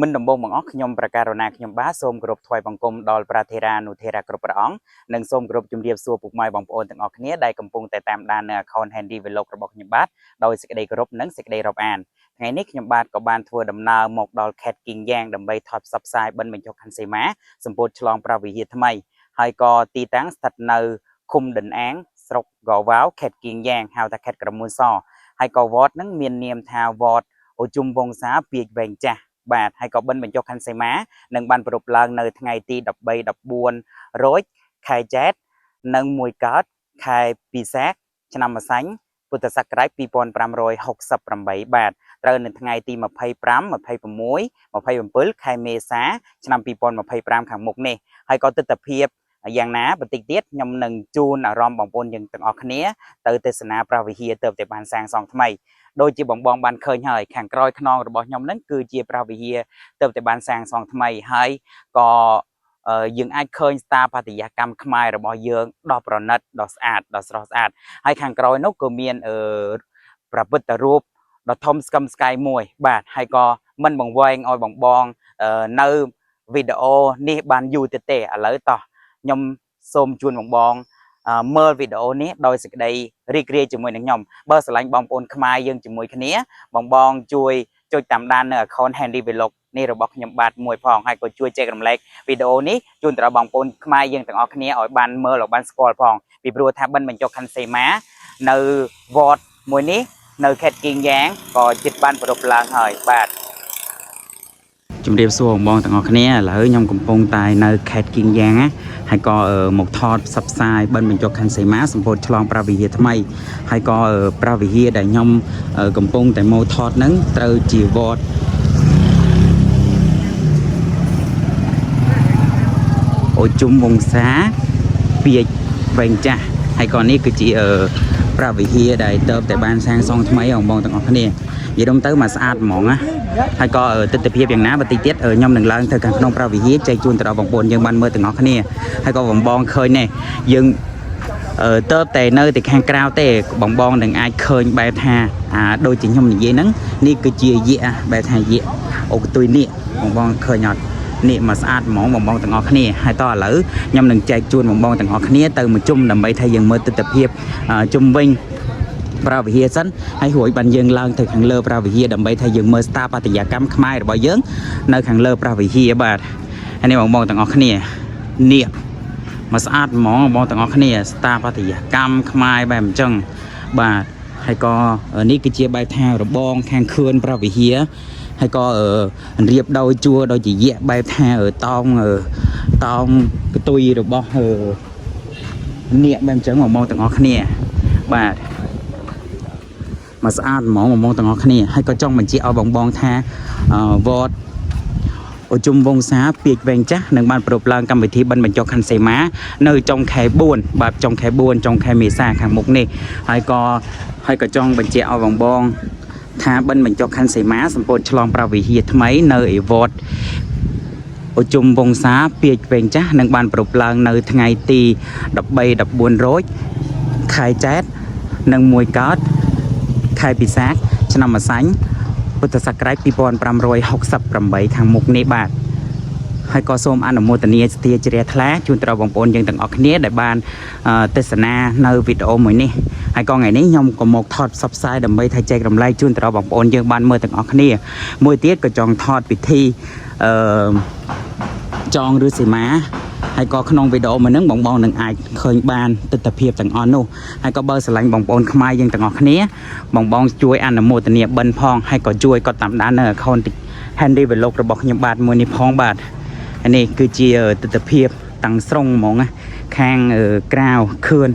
មិនដំបងបង្អស់ខ្ញុំប្រកាសរណាខ្ញុំបាទសូមគោរពថ្វាយបង្គំដល់ព្រះធេរានុធេរៈគ្រប់ព្រះអង្គនិងសូមគោរពជំរាបសួរពុកម៉ែបងប្អូនទាំងអស់គ្នាដែលកំពុងតែតាមដាននៅ account Handy Vlog របស់ខ្ញុំបាទដោយសេចក្តីគោរពនិងសេចក្តីរាប់អានថ្ងៃនេះខ្ញុំបាទក៏បានធ្វើដំណើរមកដល់ខេត្តគីងយ៉ាងដើម្បីថតផ្សព្វផ្សាយបិណ្ឌបញ្ចុះខណ្ឌសីមាសម្ពោធឆ្លងព្រះវិហារថ្មីហើយក៏ទីតាំងស្ថិតនៅឃុំដិនអាងស្រុកកវ៉ាវខេត្តគីងយ៉ាងហៅថាខេត្តក្រមួនសហើយក៏វត្តនឹងមាននាមថាវត្តអូជុំវង្សាពាជវែងចាស់បាទហើយក៏បិណ្ឌបញ្ចុះខណ្ឌសីមានឹងបានប្រពៃឡើងនៅថ្ងៃទី13 14រោចខែចែកនិង1កើតខែពិសាខឆ្នាំម្សាញ់ពុទ្ធសករាជ2568បាទត្រូវនៅថ្ងៃទី25 26 27ខែមេសាឆ្នាំ2025ខាងមុខនេះហើយក៏ទិដ្ឋភាពយ៉ាងណាបន្តិចទៀតខ្ញុំនឹងជូនអារម្មណ៍បងប្អូនយើងទាំងអស់គ្នាទៅទេសនាព្រះវិហារទៅតែបានសាងសង់ថ្មីដូចជាបងបានឃើញហើយខាងក្រោយខ្នងរបស់ខ្ញុំហ្នឹងគឺជាព្រះវិហារទៅតែបានសាងសង់ថ្មីហើយក៏យើងអាចឃើញស្ថាបត្យកម្មខ្មែររបស់យើងដ៏ប្រណិតដ៏ស្អាតដ៏ស្រស់ស្អាតហើយខាងក្រោយនោះក៏មានព្រះពុទ្ធរូបដ៏ធំស្កឹមស្កាយមួយបាទហើយក៏មិនបង្វែងឲ្យបងនៅវីដេអូនេះបានយូរទៀតទេឥឡូវតោះខ្ញុំសូមជូនបងមើលវីដេអូនេះដោយសេចក្តីរីករាយជាមួយនឹងខ្ញុំបើស្រឡាញ់បងប្អូនខ្មែរយើងជាមួយគ្នាបងជួយចុចតាមដាននៅ account Handy Vlog នេះរបស់ខ្ញុំបាទមួយផងហើយក៏ជួយចែករំលែកវីដេអូនេះជូនទៅដល់បងប្អូនខ្មែរយើងទាំងអស់គ្នាឲ្យបានមើលឲ្យបានស្គាល់ផងពីព្រោះថាបិណ្ឌបញ្ចុះខណ្ឌសីមានៅវត្តមួយនេះនៅខេត្តគីងយ៉ាងក៏ជិតបានប្រពៃឡើងហើយបាទជំរាបសួរបងទាំងអស់គ្នាឥឡូវខ្ញុំកំពុងតែនៅខេត្តគីងយ៉ាងណាហើយក៏មកថតផ្សព្វផ្សាយបិណ្ឌបញ្ចុះខណ្ឌសីមាសម្ពោធឆ្លងព្រះវិហារថ្មីហើយក៏ព្រះវិហារដែលខ្ញុំកំពុងតែមកថតហ្នឹងត្រូវជាវត្តអូជុំវង្សាពាជវែងចាស់ហើយក៏នេះគឺជាព្រះវិហារដែលទៅតែបានសាងសង់ថ្មីបងទាំងអស់គ្នានិយាយទៅមកស្អាតហ្មងណាហើយក៏ទិដ្ឋភាពយ៉ាងណាបន្តិចទៀតខ្ញុំនឹងឡើងទៅខាងក្នុងព្រះវិហារចែកជូនទៅដល់បងប្អូនយើងបានមើលទាំងអស់គ្នាហើយក៏បងឃើញនេះយើងទៅតែនៅតែខាងក្រៅទេបងនឹងអាចឃើញបែបថាដូចជាខ្ញុំនិយាយហ្នឹងនេះគឺជាយៈបែបថាយៈអូកទុយនេះបងឃើញអត់នេះមកស្អាតហ្មងបងទាំងអស់គ្នាហើយតឥឡូវខ្ញុំនឹងចែកជូនបងទាំងអស់គ្នាទៅមួយជុំដើម្បីថាយើងមើលទិដ្ឋភាពជុំវិញព្រះវិហារសិនហើយរួចបានយើងឡើងទៅខាងលើព្រះវិហារដើម្បីថាយើងមើលស្ថាបត្យកម្មខ្មែររបស់យើងនៅខាងលើព្រះវិហារបាទហើយនេះបងទាំងអស់គ្នានេះមកស្អាតហ្មងបងទាំងអស់គ្នាស្ថាបត្យកម្មខ្មែរបែបអញ្ចឹងបាទហើយក៏នេះគឺជាបែបថារបងខាងខឿនព្រះវិហារហើយក៏រៀបដោយជួរដោយជាយៈបែបថាតោងកតុយរបស់នេះបែបអញ្ចឹងបងទាំងអស់គ្នាបាទមកស្អាតហ្មងបងទាំងអស់គ្នាហើយក៏ចង់បញ្ជាក់ឲ្យបងថាវត្តអូជុំវង្សាពាជវែងចាស់នឹងបានប្រពៃឡើងកម្មវិធីបិណ្ឌបញ្ចុះខណ្ឌសីមានៅចុងខែ4បាទចុងខែ4ចុងខែមេសាខាងមុខនេះហើយក៏ចង់បញ្ជាក់ឲ្យបងថាបិណ្ឌបញ្ចុះខណ្ឌសីមាសម្ពោធឆ្លងព្រះវិហារថ្មីនៅឯវត្តអូជុំវង្សាពាជវែងចាស់នឹងបានប្រពៃឡើងនៅថ្ងៃទី13 14រោចខែចែកនិង1កើតខែពិសាខឆ្នាំម្សាញ់ពុទ្ធសករាជ2568ខាងមុខនេះបាទហើយក៏សូមអនុមោទនាស្ទាជ្រះថ្លាជូនទៅដល់បងប្អូនយើងទាំងអស់គ្នាដែលបានទេសនានៅវីដេអូមួយនេះហើយក៏ថ្ងៃនេះខ្ញុំក៏មកថតផ្សព្វផ្សាយដើម្បីថាចែករំលែកជូនទៅដល់បងប្អូនយើងបានមើលទាំងអស់គ្នាមួយទៀតក៏ចង់ថតពិធីចងឬសីមាហើយក៏ក្នុងវីដេអូមួយហ្នឹងបងនឹងអាចឃើញបានទិដ្ឋភាពទាំងអស់នោះហើយក៏បើស្រឡាញ់បងប្អូនខ្មែរយើងទាំងអស់គ្នាបងជួយអនុមោទនាបិណ្ឌផងហើយក៏ជួយគាត់តាមដាននៅ account Handy Vlog របស់ខ្ញុំបាទមួយនេះផងបាទនេះគឺជាទិដ្ឋភាពតាំងស្រុងហ្មងណាខាងក្រៅខឿន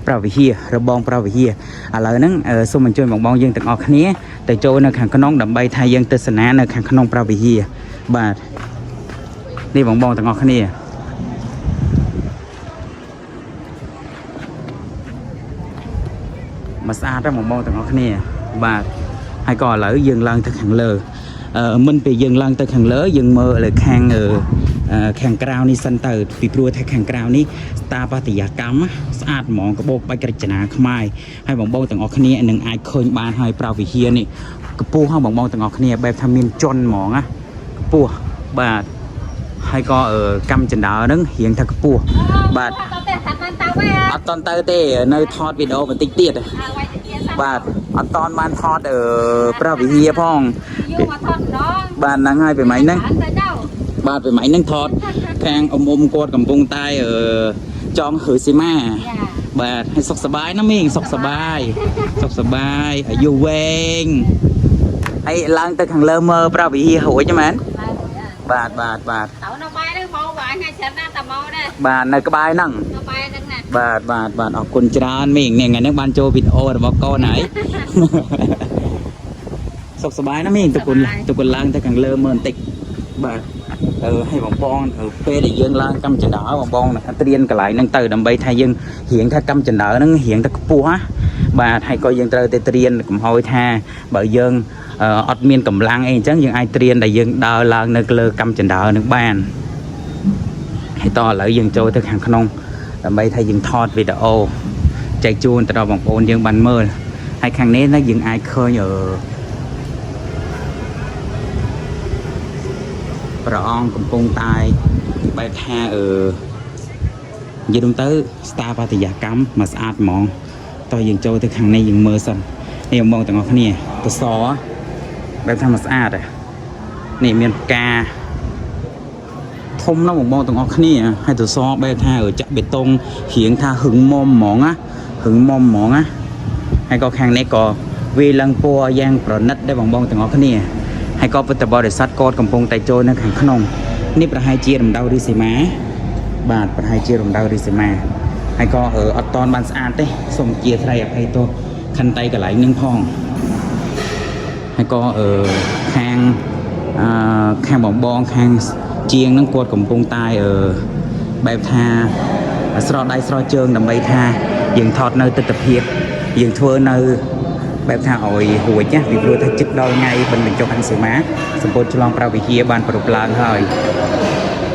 ព្រះវិហាររបងព្រះវិហារឥឡូវហ្នឹងសូមអញ្ជើញបងយើងទាំងអស់គ្នាទៅចូលនៅខាងក្នុងដើម្បីថាយើងទស្សនានៅខាងក្នុងព្រះវិហារបាទនេះបងទាំងអស់គ្នាមកស្អាតទេបងទាំងអស់គ្នាបាទហើយក៏ឥឡូវយើងឡើងទៅខាងលើមិនពេលយើងឡើងទៅខាងលើយើងមើលលើខាងក្រៅនេះសិនទៅពីព្រោះថាខាងក្រៅនេះស្ថាបត្យកម្មស្អាតហ្មងកបោកបាច់រចនាខ្មែរហើយបងទាំងអស់គ្នានឹងអាចឃើញបានហើយព្រះវិហារនេះកម្ពស់ហ្នឹងបងទាំងអស់គ្នាបែបថាមានជន់ហ្មងណាក ปูบาดให้ก็กำจันดาวนึงเหียงทักปูบาดอัดตอนเตอเต้ในทอดวิดีโอมันติ๊กเตี้ยบาดอัดตอนมันทอดพระวิเฮียพ่องบาดนั่งให้ไปไหมนั่งบาดไปไหมนั่งทอดแพงอมโกดกับปงใต้จองหือซิมาบาดให้สกสบายนะมิ่งสกสบายอยู่เวงไอ้ล้างตะขังเลอเมอพระวิเฮียหัวใช่ไหมบาดในกระบายนั่งบาดออกกุญจานมิ่งเนี่ยไงนักบ้านโจวิดโอหรือบอกก้อนไหนสกสบายนะมิ่งตุกุลล้างตะขังเลอเมอติกบาดให้บองบองเป้ได้ยังล้างกำจันดาบองบองนะเตรียนกันไหลนั่งเตยดำใบไทยยังเหียงท่ากำจันดานั่งเหียงตะปูฮะบาดให้ก็ยังเตรียนกับหอยท่าบ่ยังอดเมียนกับล้างเองจังยังไอเตรียนได้ยังดาวล้างนึกเลอกำจันดานึกบ้านให้ต่อเลยยังโจตะขังขนมดำใบไทยยังทอดวิดีโอใจจูนตลอดบองโอนยังบันเมื่อให้ครั้งนี้นะยังไอเคยประอองกำปงตายใบแท้ยืนตื้อสตาร์ปฏิยากรรมมาสะอาดมองต่อยังโจที่ข้างในยังเมื่อสันนี่ยังมองแต่งอนี่ตัวซอแบบทำมาสะอาดนี่เมียนกาทมน้ำมองแต่งอนี่ให้ตัวซอแบบแท้จะเบ็ดตรงเหียงท่าหึงมอมหมองให้ก็ข้างในก็วีลังปัวแยงประนัดได้มองแต่งอนี่ให้ก็เป็นแต่บริษัทกอดกำปงไตโจนักขังขนมนี่ประหายเจียรมดาวริสิมาบาทประหายเจียรมดาวริสิมาให้ก็อัดตอนบานสะอาดเต้ส่งเกียร์ไทยให้ตัวคันไตกับไหลนึ่งพองให้ก็แข่งบองแข่งเจียงนั่งกอดกำปงตายแบบทาสระได้สระเจิงดำใบทายังทอดเนยติดตะเพียบยังทัวเนยแบบทางอ่อยหัวเนี่ยวิบวัตจิตเราไงเป็นหนึ่งเจ้าพันธุ์สีม้าสมบูรณ์ฉลองปราวิเฮียบานปรุปลางเฮ้ย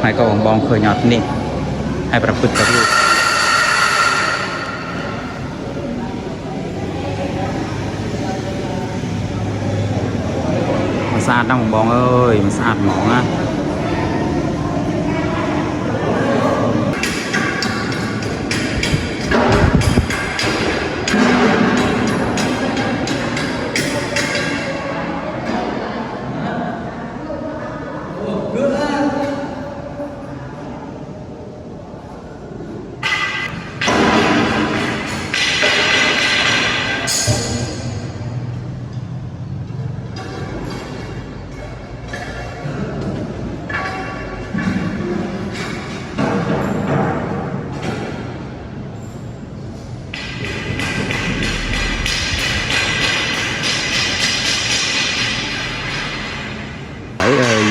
ให้ก็บองเคยหยอดนี่ให้ประพฤติประพฤติมาสะอาดน้ำบองเอ้ยมาสะอาดหมองอ่ะ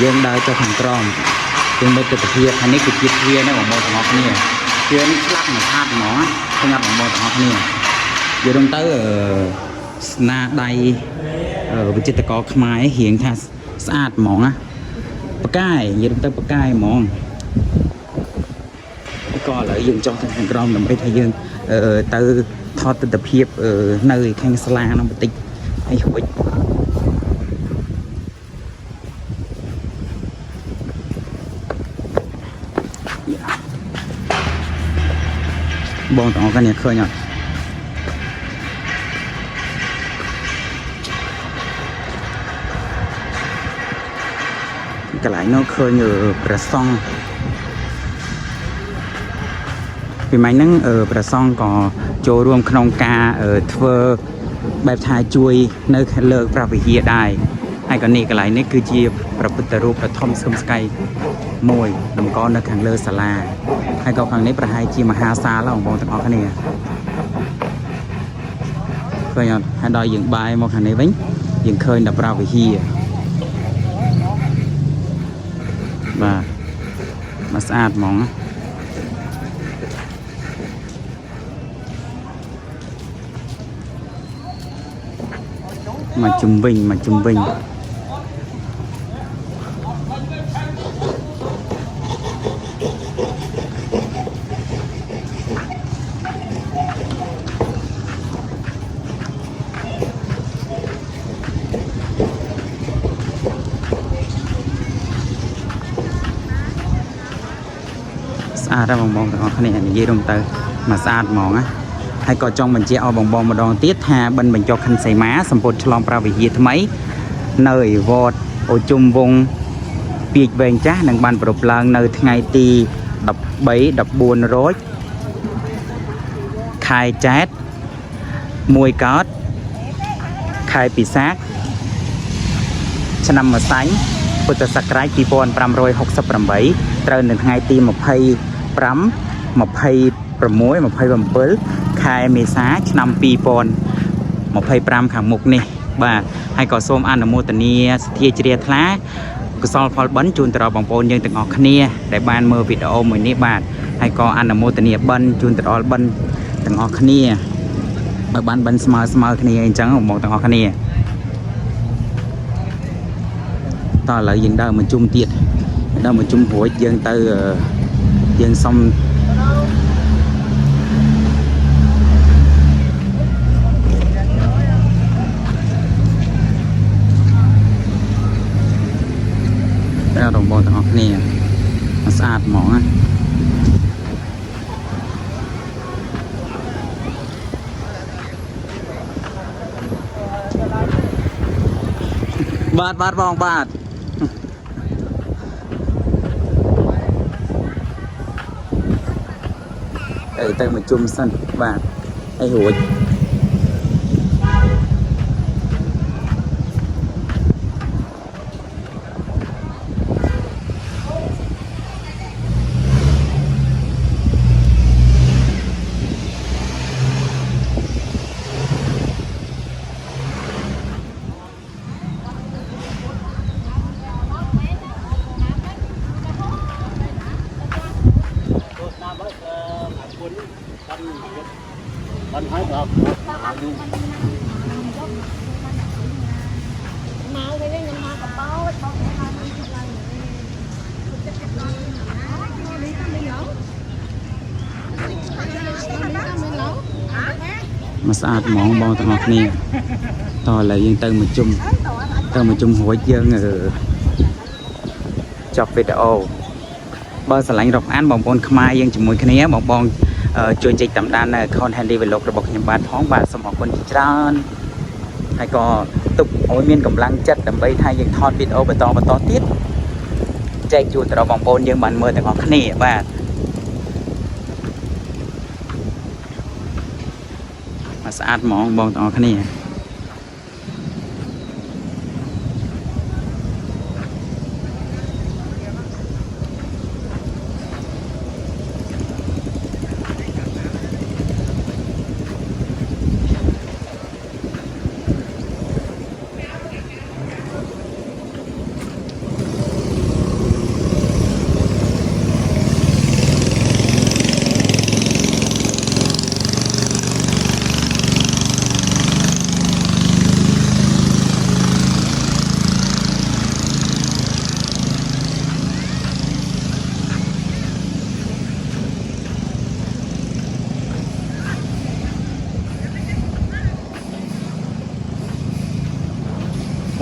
ยังได้จะทำกรอมยังไม่ติดเพียอันนี้คือจิตเพียในของโมทอกนี่เพียนี่ลักหนึ่งภาพหมอขยับของโมทอกนี่อยู่ตรงเตอนาใดวิจิตรกรขมายเหียงท่าสะอาดหมองอะปะก้ายอยู่ตรงเตอปะก้ายหมองก็เลยยังจ้องทางกรอมนำไปทายยังเตอทอดติดเพียในแข่งสลาน้ำปฏิให้หัวบองต่อกันเนี่ยเคยหยอดกระไหลnóเคยอยู่ประซองปีใหม่นั่งประซองก็โจรวมขนมกาเทอแบบทายจุยในเลิกปราบวิเฮียได้ให้กันนี่กระไหลนี่คือจีบประพุทธรูปประทอมสมสกายมวยนำก้อนในขังเลือสลาให้ก็ครั้งนี้ประหายจีมหาซาแล้วของบองตะออกกันเนี่ยเคยให้ดอยยิงใบมองขังนี้วิ่งยิงเคยดับเราไปฮีมาสะอาดมองมาจุ่มวิ่ง ស្អាតបងបងទាំងអស់គ្នានិយាយរំទៅមកស្អាតហ្មងណាហើយក៏ចង់បញ្ជាក់ឲ្យបងបងម្ដងទៀតថាបិណ្ឌបញ្ចុះខណ្ឌសីមាសម្ពុតឆ្លងប្រាវិហារថ្មីនៅឯវត្តអូជុំវងពីកវែងចាស់នឹងបានប្រពឡើងនៅថ្ងៃទី13 14រោចខែចែក1កើតខែពិសាខឆ្នាំម្សាញ់ពុទ្ធសករាជ2568ត្រូវនៅថ្ងៃទី25 26 27ខែមេសាឆ្នាំ2025ខាងមុខនេះបាទហើយក៏សូមអនុមោទនាសទ្ធាជ្រះថ្លាកុសលផលបុណ្យជូនទៅដល់បងប្អូនយើងទាំងអស់គ្នាដែលបានមើលវីដេអូមួយនេះបាទហើយក៏អនុមោទនាបុណ្យជូនទៅដល់បុណ្យទាំងអស់គ្នាឲ្យបានបុណ្យស្មើគ្នាអញ្ចឹងបងទាំងអស់គ្នាតោះឥឡូវយើងដើរមកជុំទៀតដើរមកជុំរួចយើងទៅយើងសុំតែបងប្អូនទាំងអស់គ្នាស្អាតហ្មងណាបាទបងបាទទៅមកជុំសិនបាទឲ្យរួចมันให้ครับมาเลยเนี่ยมากระเป๋าทองมาไม่เป็นไรមកស្អាតហ្មងបងទាំងអស់គ្នាតោះឥឡូវយើងទៅមកជុំរួចយើងចប់វីដេអូបើស្រឡាញ់រាប់អានបងប្អូនខ្មែរយើងជាមួយគ្នាបងជួយចែកតាមដាននៅ account Handy Vlog របស់ខ្ញុំបាទផងបាទសូមអរគុណច្រើនហើយក៏ទុកឲ្យមានកម្លាំងចិត្តដើម្បីថាយើងថតវីដេអូបន្តទៀតចែកជូនទៅដល់បងប្អូនយើងបានមើលទាំងអស់គ្នាបាទមកស្អាតហ្មងបងទាំងអស់គ្នា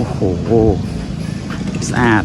โอ้โหสะอาด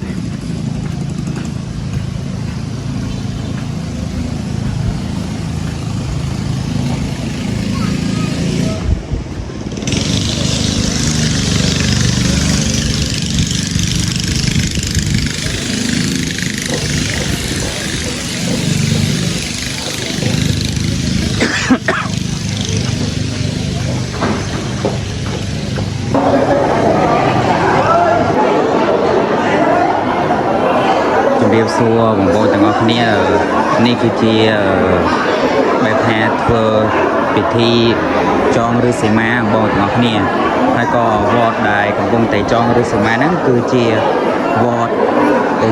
រៀបសួរបងប្អូនទាំងអស់គ្នានេះគឺជាបែបថាធ្វើពិធីចងឬសីមាបងប្អូនទាំងអស់គ្នាហើយក៏វត្តដែលកំពុងតែចងឬសីមាហ្នឹងគឺជាវត្ត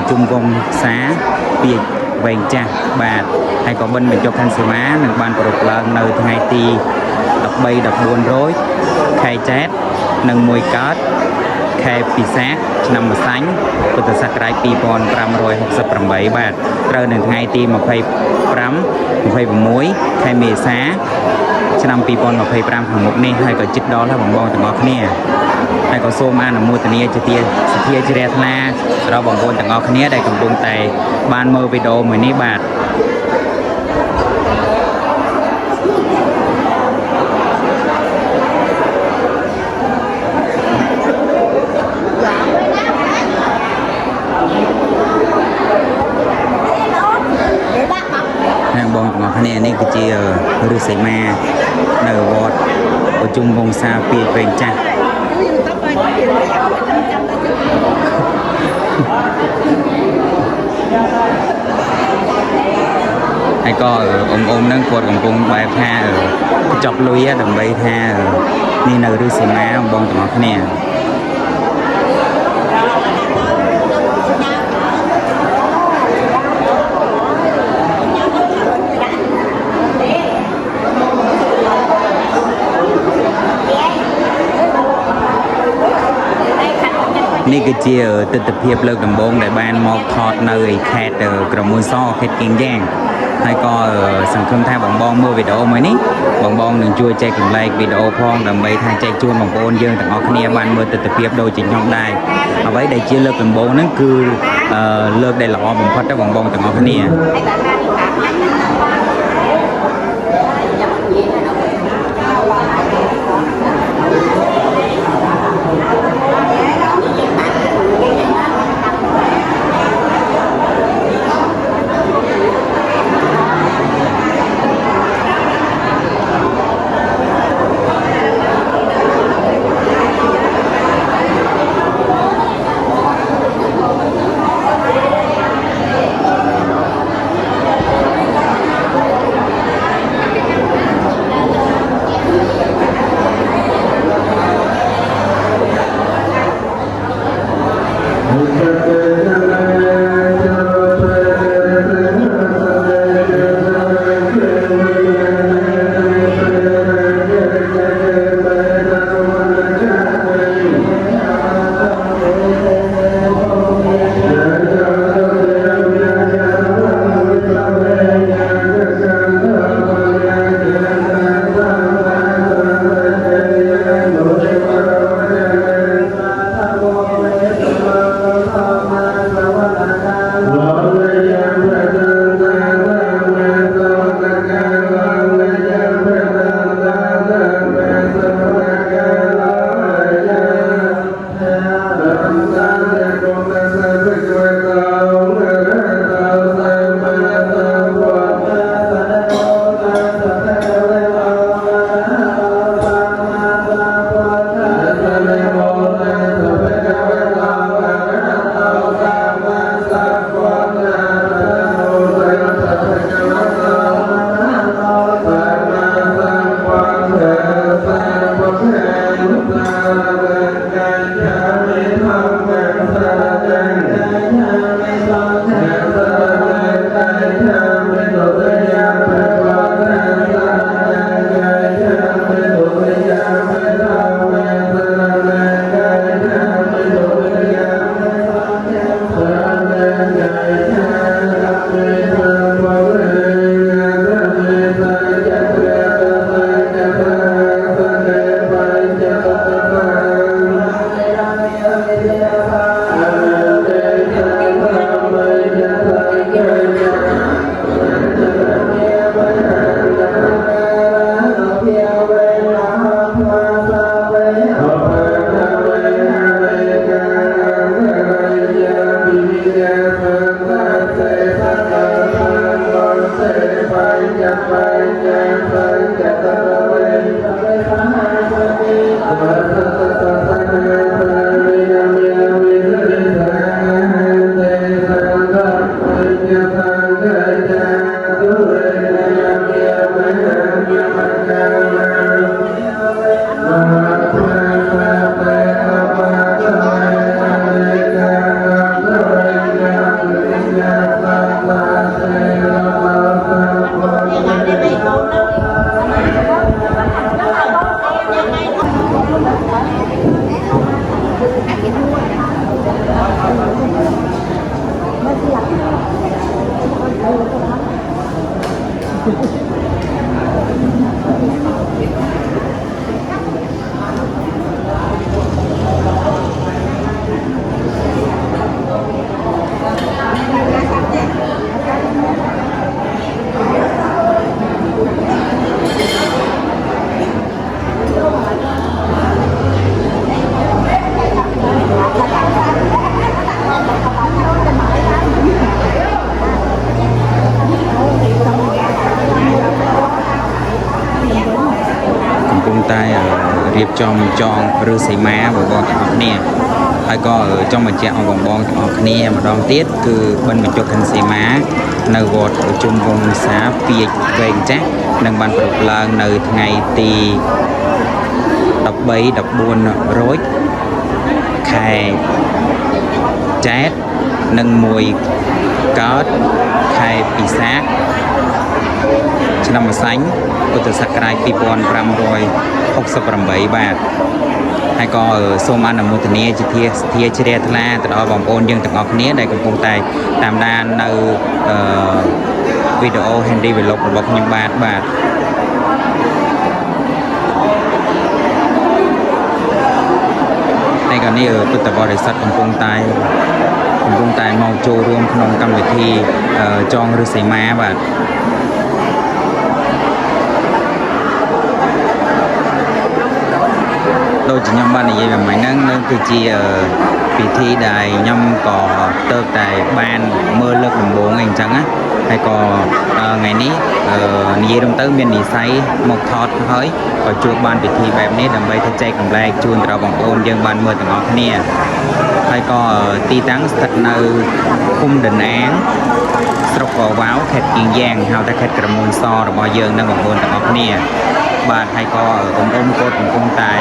ជុំវងសាពីវែងចាស់បាទហើយក៏បិណ្ឌបញ្ចុះខណ្ឌសីមានឹងបានប្រពៃឡើងនៅថ្ងៃទី13 14រោចខែចែកនិង1កើតខែពិសាខឆ្នាំម្សាញ់ពុទ្ធសករាជ2568បាទត្រូវនៅថ្ងៃទី25 26ខែមេសាឆ្នាំ2025ខាងមុខនេះហើយក៏ជិតដល់ហើយបងប្អូនទាំងអស់គ្នាហើយក៏សូមអនុមោទនាជាទីសទ្ធាជ្រះថ្លាដល់បងប្អូនទាំងអស់គ្នាដែលកំពុងតែបានមើលវីដេអូមួយនេះបាទ này này cái chia rư sấy ma nở vọt ở chung vùng xa pi bên cha hay có ông đang quật cầm cung bài tha ở chọc lưới đầm bay tha ni nở rư sấy ma ông bông tụi nó nèนี่ก็เจียติดเพียบเลิกดำบงในบ้านมอกทอดเนยแคดกระมุนซ้อแคดกินแย่งให้ก็สังคมไทยบองบองมือวิดีโอไหมนี่บองบองหนึ่งช่วยแจกกลุ่มไลค์วิดีโอพองดำไปทางแจกชวนบองโอนเยอะแต่ออกเนี่ยบ้านมือติดเพียบโดยจิตยอมได้เอาไว้ได้เจียเลิกดำบงนั่นคือเลิกได้หล่อผมพัดได้บองบองแต่ออกเนี่ย จอมจองหรือสีม้าบ่บ่ទាំងអស់គ្នាហើយក៏ចង់បញ្ជាក់ឲ្យបងទាំងអស់គ្នាម្ដងទៀតគឺបិណ្ឌបញ្ចុកខិនសីមានៅវត្តជុំវង្សាពាជវែងចាស់នឹងបានប្រពៃឡើងនៅថ្ងៃទី13-14 រោចខែចែកនិង1កើតខែពិសាខឆ្នាំម្សាញ់ពុទ្ធសករាជ2568បាទហើយក៏សូមអនុមោទនាជាធាជ្រះថ្លាទៅដល់បងប្អូនយើងទាំងអស់គ្នាដែលកំពុងតែតាមដាននៅវីដេអូ Handy Vlog របស់ខ្ញុំបាទในการนี้ពុទ្ធបរិស័ទកំពុងតែមកចូលរួមក្នុងកម្មវិធីចងឬសីមាបាទដូចជាខ្ញុំបាននិយាយប្រហែលហ្នឹងនឹងគឺជាពិធីដែលខ្ញុំក៏ទៅតែបានមើលលើកដំបូងអីអញ្ចឹងណាហើយក៏ថ្ងៃនេះនិយាយរំទៅមាននិស័យមកថតហើយក៏ជួបបានពិធីបែបនេះដើម្បីទៅចែកកម្លែកជូនដល់បងប្អូនយើងបានមើលទាំងអស់គ្នាហើយក៏ទីតាំងស្ថិតនៅភូមិដណាងស្រុកកវ៉ាវខេត្តគៀងយ៉ាងហៅថាខេត្តក្រមួនសរបស់យើងនឹងបងប្អូនទាំងអស់គ្នាបាទហើយក៏បងប្អូនគាត់កំពុងតែ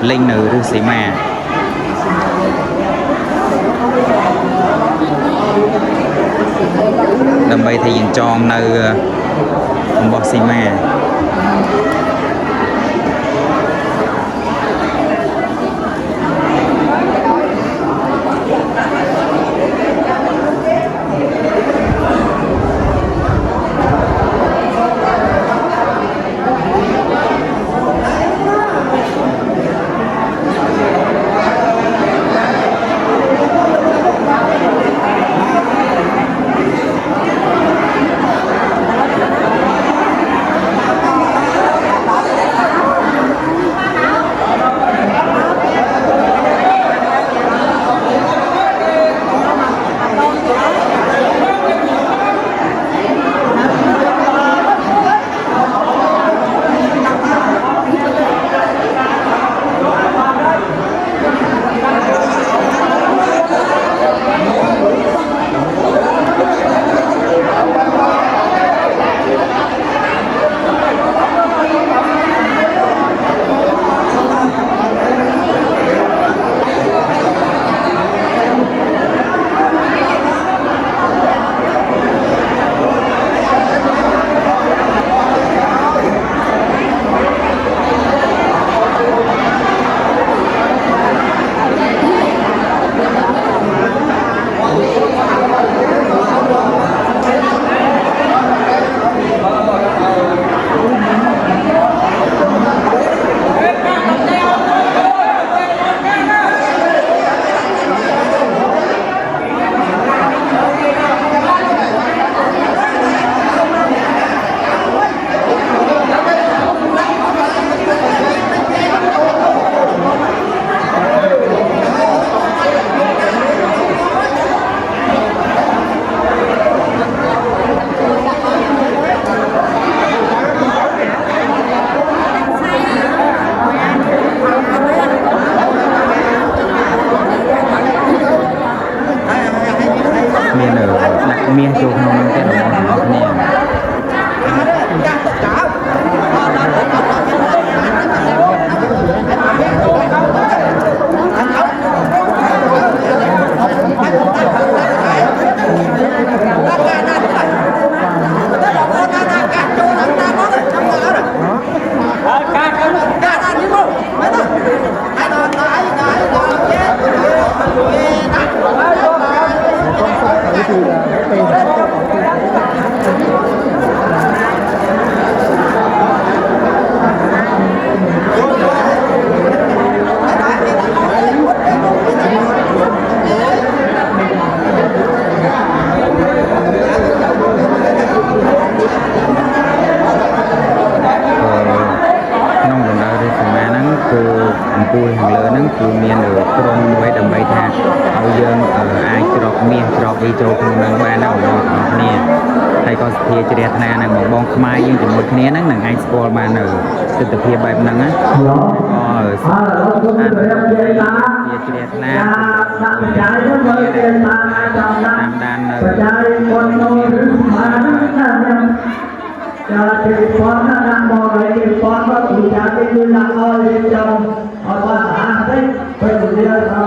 លេងនៅឬសីមាដើម្បីថាយើងចងនៅអំបោះសីមាមានចូលក្នុងនឹងទេរបស់ទាំងអស់គ្នាអំពូលខាងលើហ្នឹងគឺមានក្រុមមួយដើម្បីថាឲ្យយើងអាចច្រកមាសច្រកអីចូលក្នុងនឹងបានណាបងប្អូនគ្នាហើយក៏ស្ថិត ភាជ្រះថ្នានឹងបងខ្មែរយើងជាមួយគ្នាហ្នឹងនឹងអាចស្គាល់បាននៅទស្សនភាពបែបហ្នឹងណាជាជ្រះថ្នាតាមដាននៅจะติดป้อนนั่งมองเลยติดป้อนว่าผู้ชายที่ยืนหลังอ้อยจงเอาภาษาได้เป็นเรื่องเรา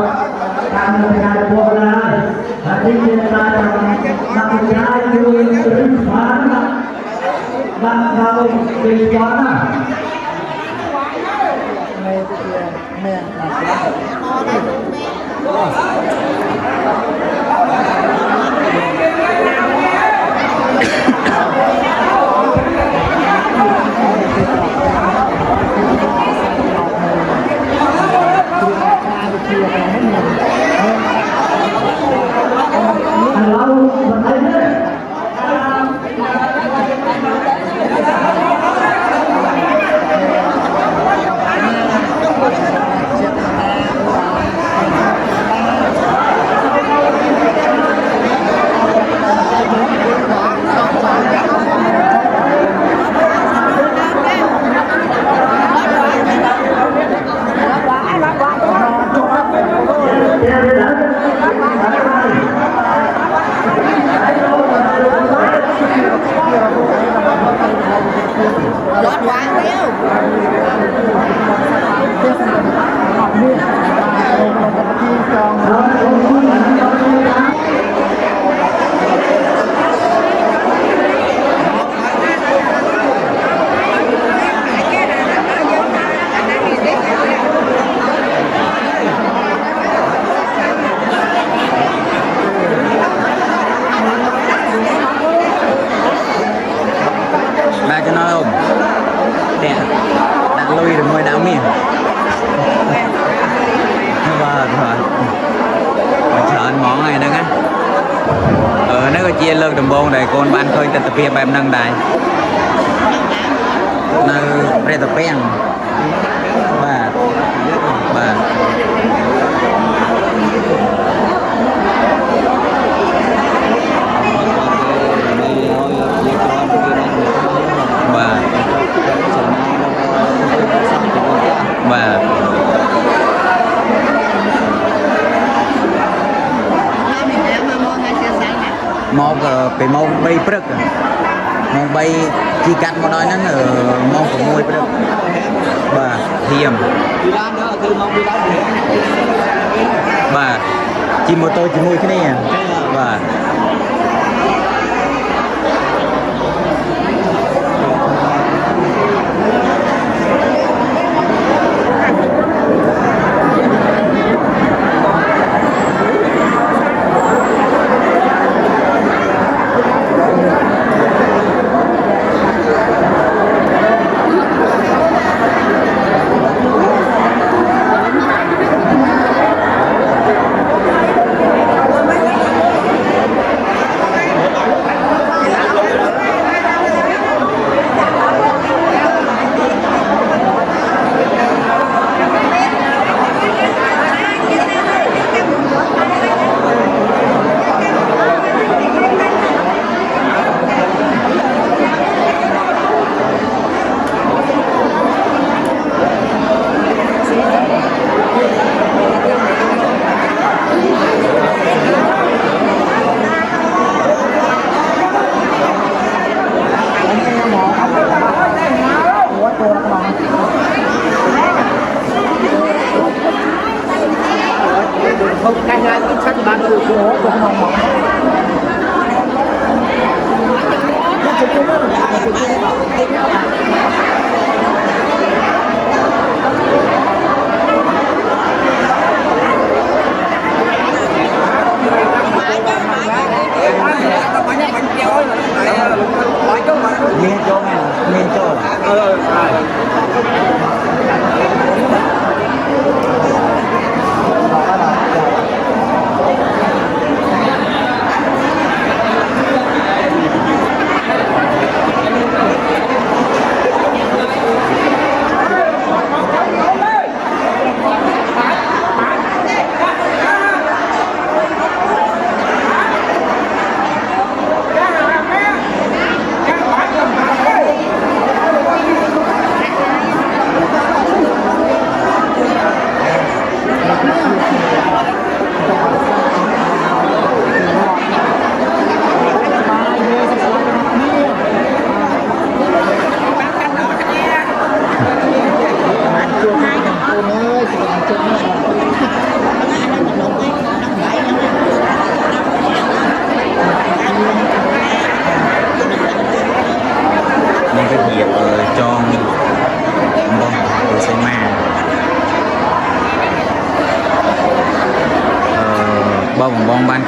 การทำงานพวกเราที่ยืนตาจับนักย้ายยืนถึงฟ้านักเราติดป้อนជាលើកដំបូងដែលកូនបានឃើញទស្សនភាពបែបហ្នឹងដែរនៅព្រះតាពាំងបាទបាទបាទមកពីម៉ោង3ព្រឹកម៉ោង3ជីកាត់មកដល់ហ្នឹងម៉ោង6ព្រឹកបាទធៀមពីឡានទៅគឺម៉ោង2ដល់បាទជិះម៉ូតូជាមួយគ្នាបាទ អ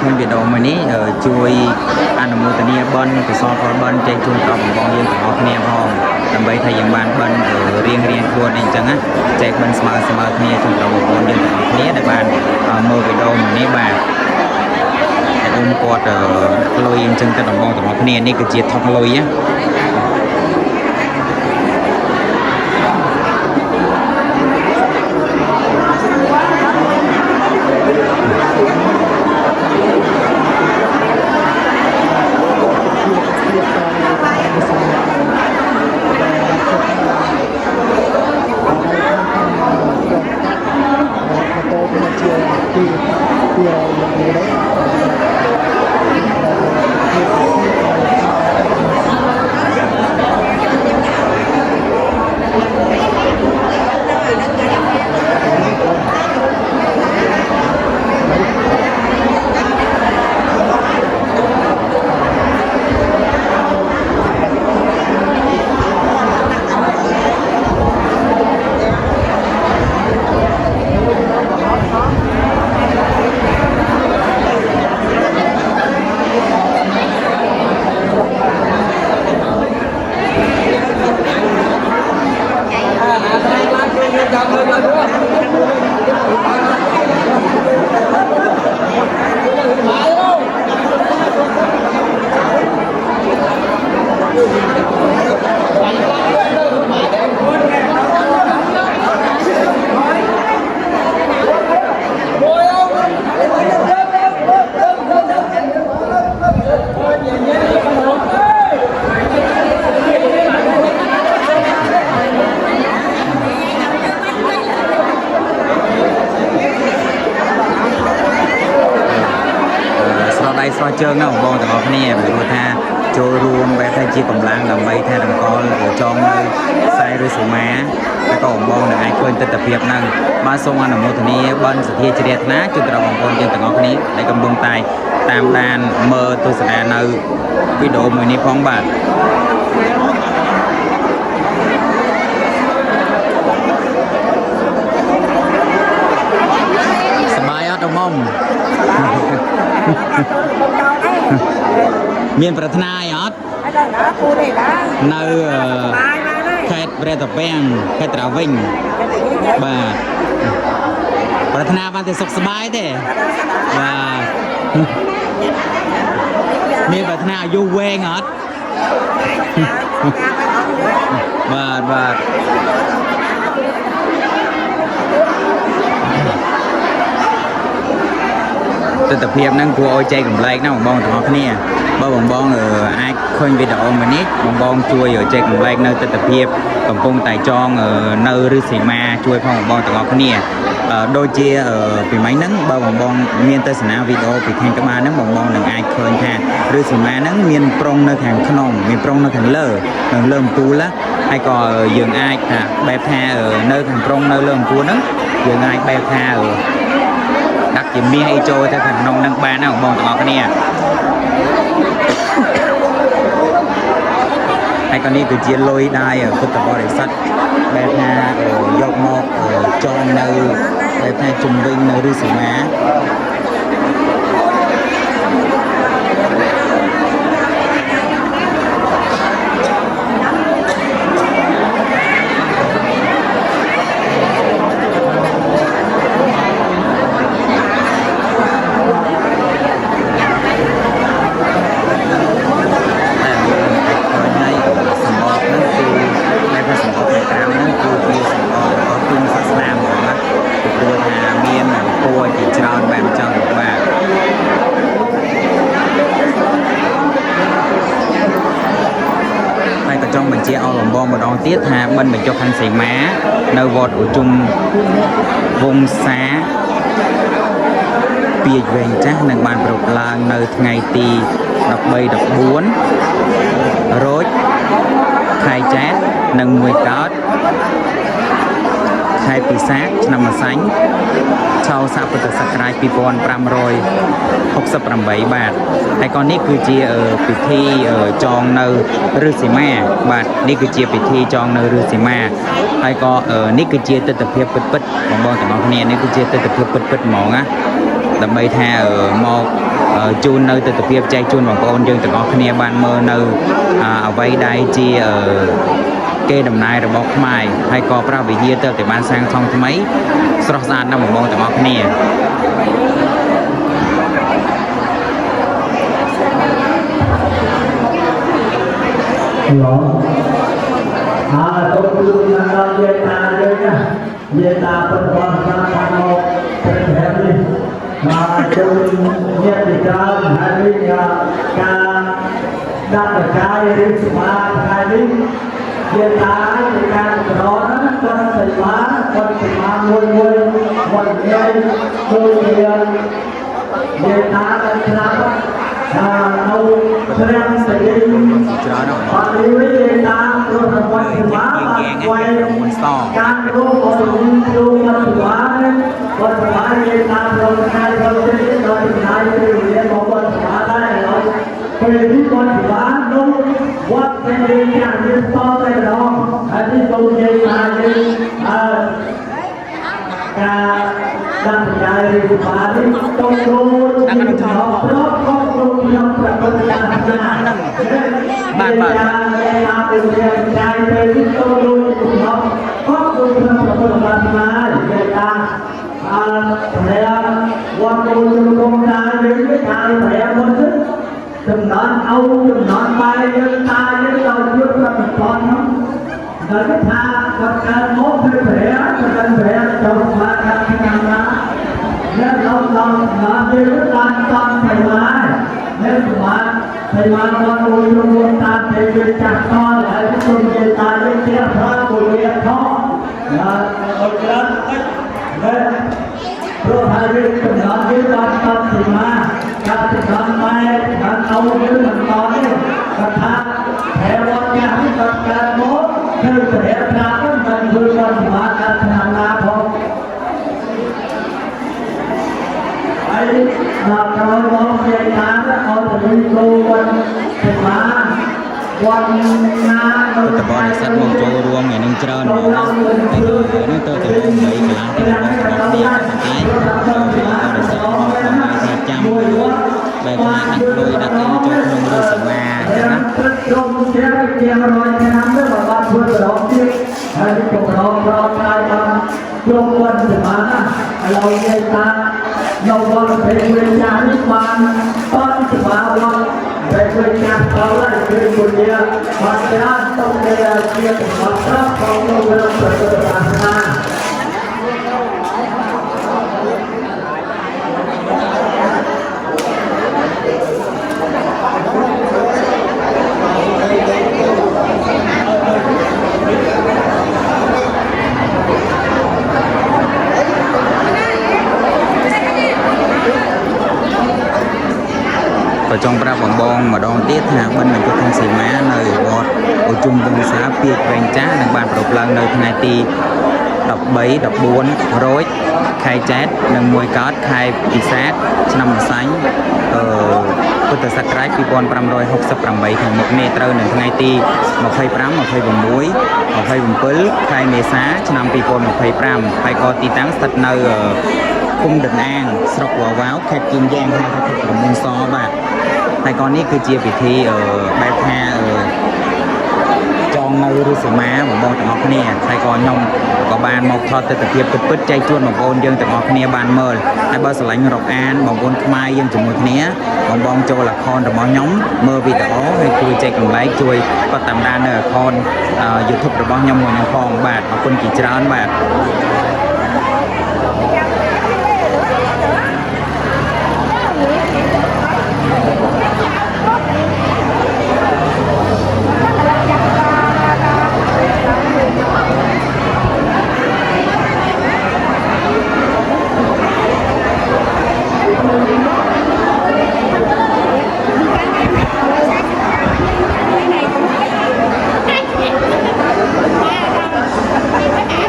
ឃើញវីដេអូមួយនេះជួយអនុមោទនាបន់កុសលផលបន់ចែកជូនដល់បងយើងទាំងអស់គ្នាផងដើម្បីថាយើងបានបន់រៀងខ្លួនអីចឹងណាចែកបន់ស្មើគ្នាជូនដល់បងប្អូនយើងទាំងអស់គ្នាដែលបានមើលវីដេអូមួយនេះបាទតែគាត់លុយអញ្ចឹងទៅដល់បងទាំងអស់គ្នានេះគឺជាថុកលុយណាស្រោចជើងណាបងទាំងអស់គ្នាព្រោះថាចូលរួមបែបថាជាកម្លាំងដើម្បីថាតម្កល់ចងនៅខ្សែឬសមាហើយក៏បងនឹងអាចឃើញទស្សនវិជ្ជាហ្នឹងបាទសូមអនុមោទនាបន់សទ្ធាជ្រះថ្នាជូនដល់បងប្អូនយើងទាំងអស់គ្នាដែលកំពុងតែតាមដានមើលទស្សនានៅវីដេអូមួយនេះផងបាទសប្បាយអត់ដល់មុំមានប្រាថ្នាអីអត់នៅខេត្តព្រះតាពាំងខេត្តត្រាវិញបាទប្រាថ្នាបានតែសុខសប្បាយទេបាទមានប្រាថ្នាអាយុវែងអត់បាទទស្សនវិជ្ជាហ្នឹងគួរឲ្យចែករំលែកណាបងទាំងអស់គ្នាបើបងអាចឃើញវីដេអូមួយនេះបងជួយចែករំលែកនៅទស្សនវិជ្ជាកំពុងតែចងនៅឬសីមាជួយផងបងទាំងអស់គ្នាដូចជាពីមិញហ្នឹងបើបងមានទស្សនាវីដេអូពីខាងក្បាលហ្នឹងបងនឹងអាចឃើញថាឬសីមាហ្នឹងមានប្រុងនៅខាងក្នុងមានប្រុងនៅខាងលើនៅលើអំពូលណាហើយក៏យើងអាចថាបែបថានៅខាងប្រុងនៅលើអំពូលហ្នឹងយើងអាចបែបថាដាក់ជាមាសអីចូលទៅខាងក្នុងនឹងបានណាបងទាំងអស់គ្នាហើយក៏នេះគឺជាលុយដែរពុទ្ធបរិស័ទបែបថាយកមកចងនៅបែបថាជំវិញនៅឬសីមាម្ដងទៀតថាបិណ្ឌបញ្ចុះខណ្ឌសីមានៅវត្តឧជុំវង្សាពាជវែងចាស់នឹងបានប្រពឡើងនៅថ្ងៃទី13-14រោចខែចែកនិង1កើតខែពិសាខឆ្នាំម្សាញ់ឆោស័កពុទ្ធសករាជ2568បាទហើយក៏នេះគឺជាពិធីចងនៅឬសីមាបាទនេះគឺជាពិធីចងនៅឬសីមាហើយក៏នេះគឺជាទស្សនវិជ្ជាពិតៗបងទាំងអស់គ្នានេះគឺជាទស្សនវិជ្ជាពិតៗហ្មងណាដើម្បីថាមក ជូននៅទស្សនវិជ្ជាចែកជូនបងប្អូនយើងទាំងអស់គ្នាបានមើលនៅអ្វីដែលជាគេដំណើររបស់ខ្មែរហើយក៏ប្រាវិហារទៅតែបានសាងសង់ថ្មីស្រស់ស្អាតណាស់បងប្អូនទាំងអស់គ្នា Đó. Tôi luôn là về ta đây nha. Về ta phân quan sang sang một trên hẻm đi. Mà tôi nhận thì ra hai đi ca đang ở cái đi mà hai đi. Về ta thì ca đó con thầy má ngồi một ngày tôi về ta là sao đâu xem sẽ đi và đi ta rồi quay hóa quay can đô có những đô con hóa về ta rồi hai con sẽ rồi hai thì có con hóa đây rồi về đi con hóa đâu quát sẽ đi nhà đi to đây đó anh đi đâu về ta đi ca đang chạy đi phá đi trong đô đang bạn đừng nói âu đừng nói bay dân ta với đâu trước là mình con nó đừng tha vật can mốt hơi khỏe trong ba can năm đó nên lòng nó như tan thoải mái nên thầy mà con ôi luôn ta thầy về chặt con lại cái chung về ta với kia thơ của kia khó là một lần nên rồi hai bên cùng nó với con thầy mà các thầy con mai các âu với mình nói và tha theo con nhà với con ca mốt thư thể ra mình vui con mà các thằng là không ấy là coi con về ta đó con thì đi cô con thì mà con nga đâu tập bò sắt mông châu ruộng ngày nâng trơn rồi nó tôi từ hôm bảy cả làng thì có cái rồi sắt mông con mai hai trăm bài con đặt đôi đặt cái cho không được sự mà trong xe kia rồi cái năm đó mà bạn vừa đó kia hay cái cổ đó hai bạn trong quân thì mà lâu ngày ta lâu con phải quên nhà nước bạn con thì mà con phải quên nhà con lại quên quên nhà mà cái đó trong đây là kia thì mà rất không lâu lâu phải quên nhà và trong pra bong bong mà đón tiết là bên mình có thông xì má nơi bọt ở chung vùng xã Việt Vành Trá đang bàn độc lần nơi này thì đọc 3 đọc 4 rối khai chat nâng môi cót khai bị sát năm sánhพุทธศักราช 2568 ខាងមុខនេះត្រូវនៅថ្ងៃទី25 26 27 ខែមេសា ឆ្នាំ 2025 ហើយក៏ទីតាំងស្ថិតនៅភូមិដិនអាងស្រុកវ៉ាវ៉ាវខេត្តគៀមយ៉ាងហៅថាខេត្តក្រមុំសបាទហើយក៏នេះគឺជាពិធីបែបថាចងនៅឬសមាបងប្អូនទាំងអស់គ្នាហើយក៏ខ្ញុំក៏បានមកថតទស្សនវិជ្ជាពិតចែកជូនបងប្អូនយើងទាំងអស់គ្នាបានមើលហើយបើស្រឡាញ់រកអានបងប្អូនខ្មែរយើងជាមួយគ្នាបងចូល account របស់ខ្ញុំមើលវីដេអូហើយជួយចែកlike ជួយកត់តាមដាននៅ account YouTube របស់ខ្ញុំមួយនឹងផងបាទអរគុណជាច្រើនបាទ Hãy subscribe cho kênh Ghiền Mì Gõ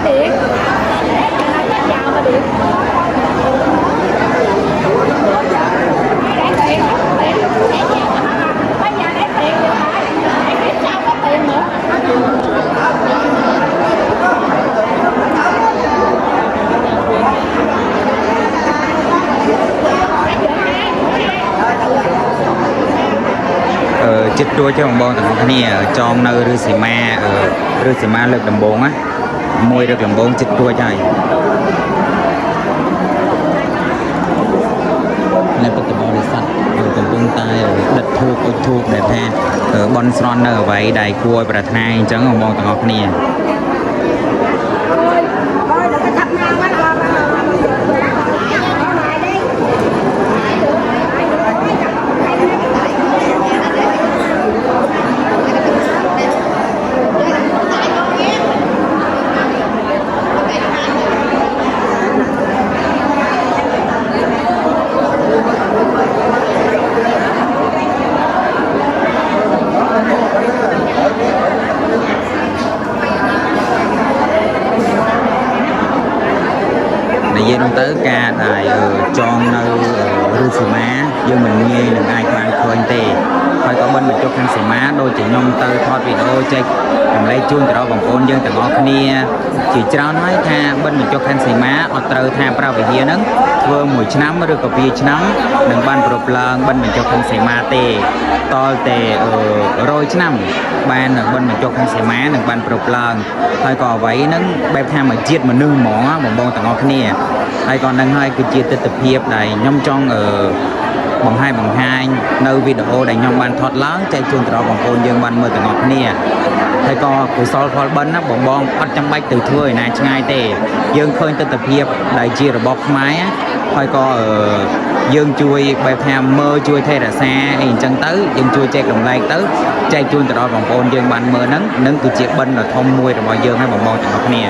để không bỏ lỡ ចិត្តរួចទេបងទាំងគ្នាចងនៅឬសីមាឬសីមាលើកដំបងណាមួយលើកដំបងចិត្តរួចហើយនៅពុទ្ធបរិស័ទកំពុងតែដិតធូបអុជធូបដែលថាបន់ស្រន់នៅអ្វីដែលគួរឲ្យប្រាថ្នាអញ្ចឹងបងទាំងអស់គ្នាយើងទៅការដែលចងនៅឬសីមាយើងមិនងាយនឹងអាចបានឃើញទេហើយក៏មិនបញ្ចុះខាងសីមាដូចជាខ្ញុំទៅថតវីដេអូចែកចម្លែកជូនទៅបងប្អូនយើងទាំងអស់គ្នាជាច្រើនហើយថាបិណ្ឌបញ្ចុះខាងសីមាអត់ត្រូវថាប្រវិហារហ្នឹងធ្វើ1ឆ្នាំឬក៏2ឆ្នាំនឹងបានប្រពឡើងបិណ្ឌបញ្ចុះខាងសីមាទេតលតែ100ឆ្នាំបានបិណ្ឌបញ្ចុះខាងសីមានឹងបានប្រពឡើងហើយក៏អ្វីហ្នឹងបែបថាមួយជាតិមនុស្សហ្មងបងទាំងអស់គ្នាហើយក៏នឹងហើយគឺជាទស្សនវិជ្ជាដែលខ្ញុំចង់បង្ហាញនៅវីដេអូដែលខ្ញុំបានថតឡើងចែកជូនទៅដល់បងប្អូនយើងបានមើលទាំងអស់គ្នាហើយក៏កុសលផលបិណ្ឌណាបងអត់ចាំបាច់ទៅធ្វើឯណាឆ្ងាយទេយើងឃើញទស្សនវិជ្ជាដែលជារបស់ខ្មែរហើយក៏យើងជួយបែបថាមើលជួយថែរក្សាអីអញ្ចឹងទៅយើងជួយចែករំលែកទៅចែកជូនទៅដល់បងប្អូនយើងបានមើលហ្នឹងនឹងគឺជាបិណ្ឌដ៏ធំមួយរបស់យើងហើយបងទាំងអស់គ្នា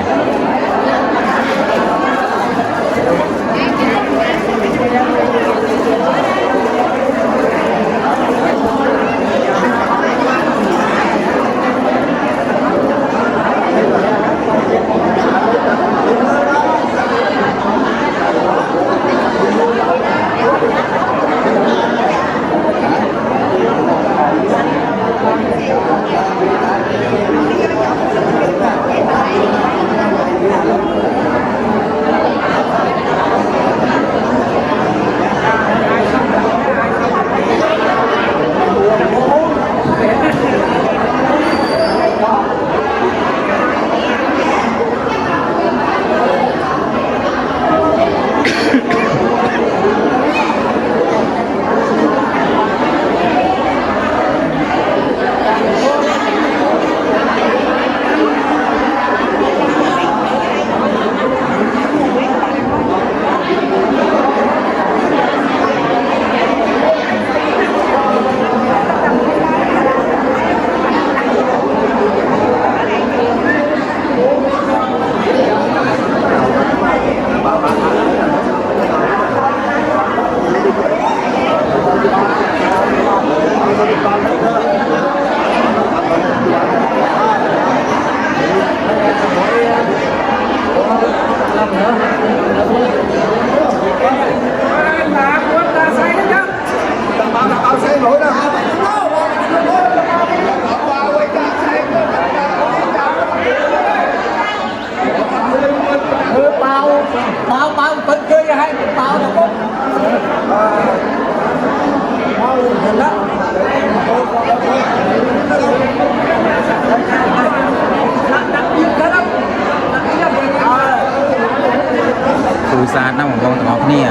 សាទណាបងប្អូនទាំងអស់គ្នា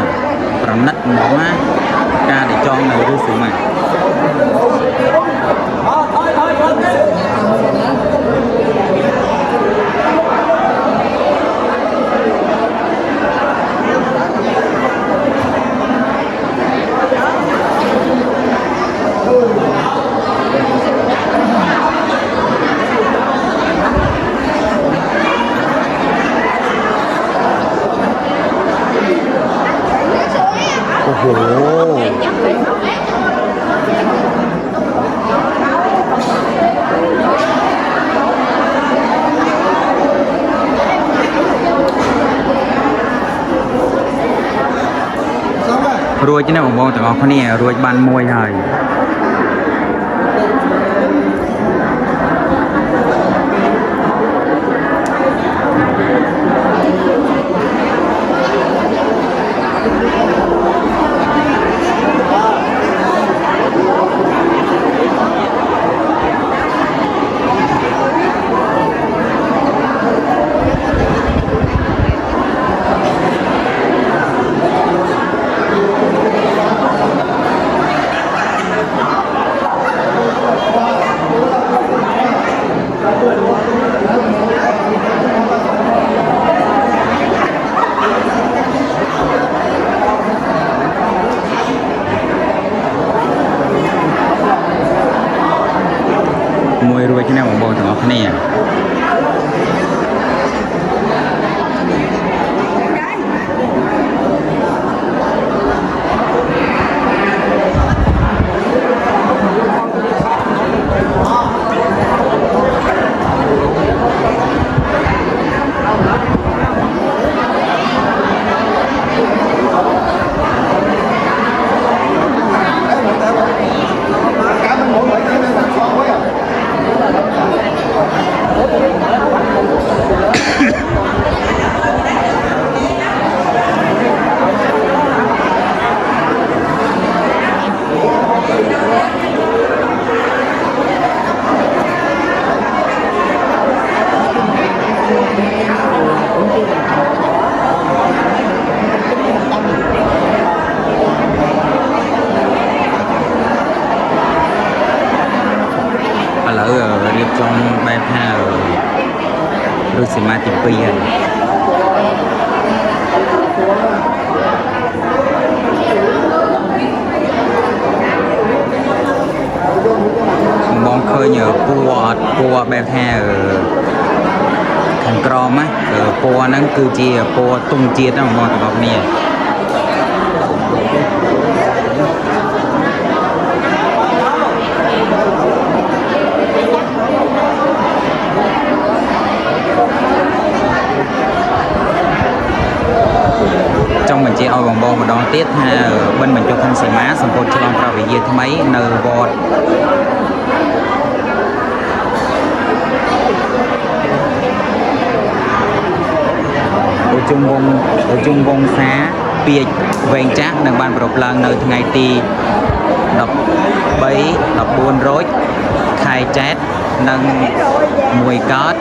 ប្រណិតហ្មងណាការដែលចងនៅឬសីមារួចណាបងប្អូនទាំងអស់គ្នារួចបានមួយហើយ រួចគ្នាបងប្អូនទាំងអស់គ្នា រៀបចំបែបថាឬសមាទី2ហើយបងឃើញពណ៌អត់ពណ៌បែបថាខាងក្រមណាពណ៌ហ្នឹងគឺជាពណ៌ទុំជាតិណាបងប្អូនទាំងអស់គ្នាចង់បញ្ជាក់ឲ្យបងម្ដងទៀតថាបិណ្ឌបញ្ចុះខណ្ឌសីមាសម្ពោធឆ្លងប្រវេយាថ្មីនៅវត្តឧជុំវង្សាពាជវែងចាស់នឹងបានប្រពឡើងនៅថ្ងៃទី13 14រោចខែចែកនិង1កើត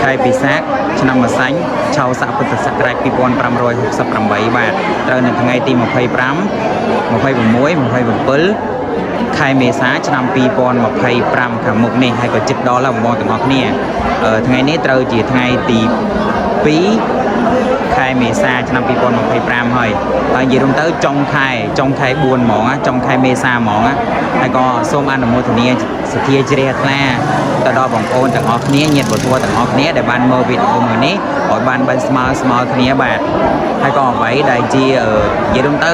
ខែពិសាខឆ្នាំម្សាញ់ឆៅស័កពុទ្ធសករាជ2568បាទត្រូវនៅថ្ងៃទី25 26 27ខែមេសាឆ្នាំ2025ខាងមុខនេះហើយក៏ជិតដល់ហើយបងប្អូនទាំងអស់គ្នាថ្ងៃនេះត្រូវជាថ្ងៃទី2ខែមេសាឆ្នាំ2025ហើយនិយាយរួមទៅចុងខែ4ហ្មងចុងខែមេសាហ្មងហើយក៏សូមអនុមោទនាសទ្ធាជ្រះថ្លាទៅដល់បងប្អូនទាំងអស់គ្នាញាតិបុត្រទាំងអស់គ្នាដែលបានមើលវីដេអូមួយនេះឲ្យបានបិណ្ឌស្មើគ្នាបាទហើយក៏អ្វីដែលជានិយាយរួមទៅ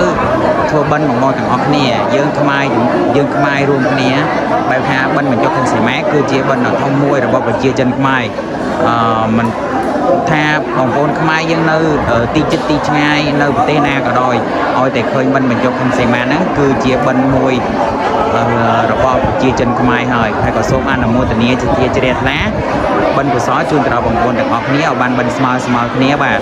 ធ្វើបិណ្ឌបងប្អូនទាំងអស់គ្នាយើងខ្មែររួមគ្នាបែបថាបិណ្ឌបញ្ចុះខណ្ឌសីមាគឺជាបិណ្ឌដ៏ធំមួយរបស់ប្រជាជនខ្មែរមិនថាបងប្អូនខ្មែរយើងនៅទីជិតទីឆ្ងាយនៅប្រទេសណាក៏ដោយឲ្យតែឃើញបិណ្ឌបញ្ចុះខណ្ឌសីមាហ្នឹងគឺជាបិណ្ឌមួយរបស់ប្រជាជនខ្មែរហើយក៏សូមអនុមោទនាជាជ្រះថ្លាបិណ្ឌកុសលជូនទៅដល់បងប្អូនទាំងអស់គ្នាឲ្យបានបិណ្ឌស្មើគ្នាបាទ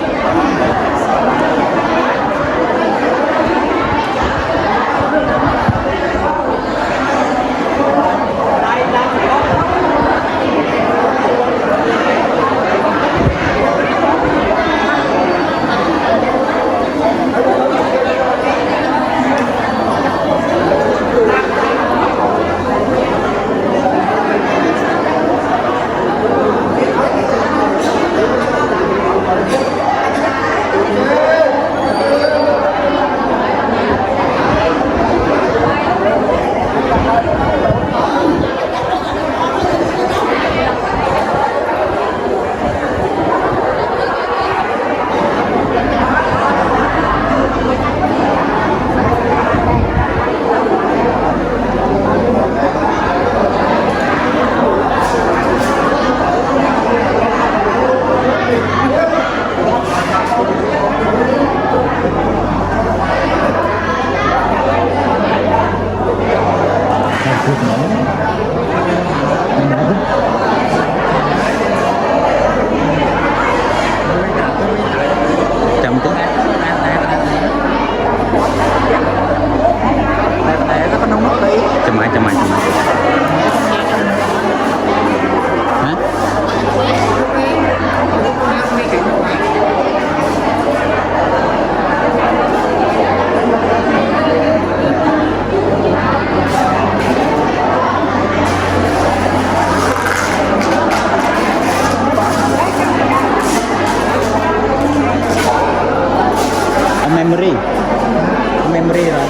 memory lah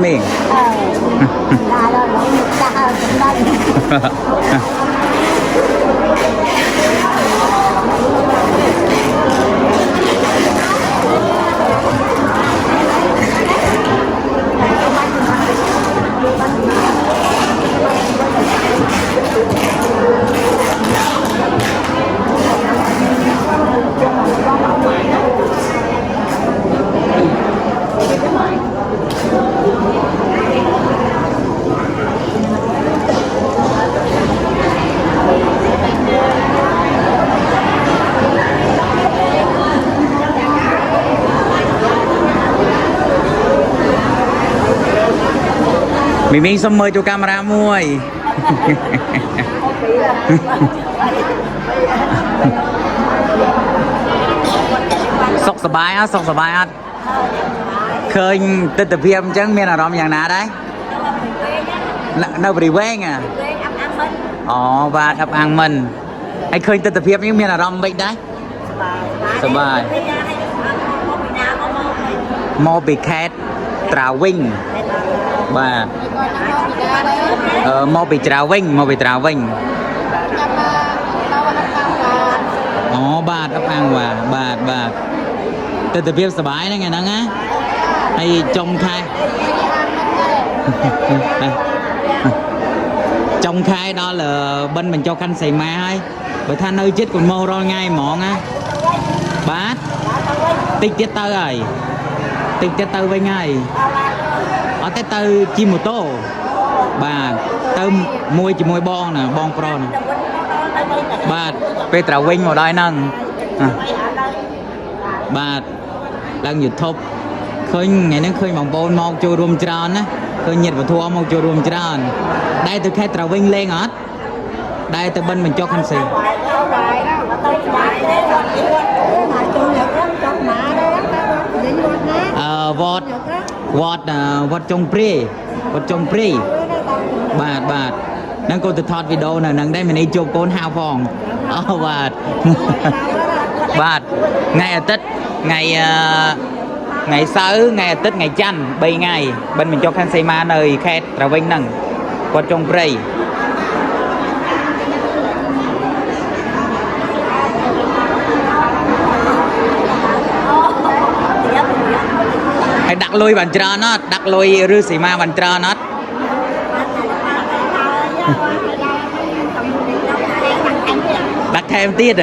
នេះ Đã rồi, đã cũng đây. មីងសុំមើលចូលកាមេរ៉ាមួយសុខសប្បាយអត់សុខសប្បាយអត់ឃើញទិដ្ឋភាពអញ្ចឹងមានអារម្មណ៍យ៉ាងណាដែរនៅបរិវេណអូបាទអបអាំងមិនហើយឃើញទិដ្ឋភាពនេះមានអារម្មណ៍មិនដែរសប្បាយមកពីខេត្តត្រាវិញបាទមកពីត្រាវិញអូបាទអបអាំងបាទទិដ្ឋភាពសប្បាយហ្នឹងហ្នឹងណាហើយចុងខែចុងខែដល់បិណ្ឌបញ្ចុះខណ្ឌសីមាហើយបើថានៅចិត្តកុំមករាល់ថ្ងៃហ្មងណាបាទតិចទៀតទៅហើយតិចទៀតទៅវិញហើយអត់ទេទៅជិះម៉ូតូបាទទៅមួយជាមួយបងណាបងប្រុសណាបាទពេលត្រាវិញមកដល់ហ្នឹងបាទឡើង YouTube ឃើញថ្ងៃហ្នឹងឃើញបងប្អូនមកចូលរួមច្រើនណាឃើញញាតិវត្ថុមកចូលរួមច្រើនដែរទៅខេត្តត្រាវិញលេងអត់ដែរទៅបិណ្ឌបញ្ចុះខណ្ឌសីវត្តចុងព្រាយបាទហ្នឹងក៏ទៅថតវីដេអូនៅហ្នឹងដែរមាននេះជួបកូនហៅផងអូបាទបាទថ្ងៃអាទិត្យថ្ងៃសៅរ៍ថ្ងៃអាទិត្យថ្ងៃច័ន្ទ3ថ្ងៃបិណ្ឌបញ្ចុះខណ្ឌសីមានៅខេត្តត្រាវិញហ្នឹងវត្តចុងព្រាយហើយដាក់លុយបានច្រើនអត់ដាក់លុយឬសីមាបានច្រើនអត់ដាក់ថែមទៀត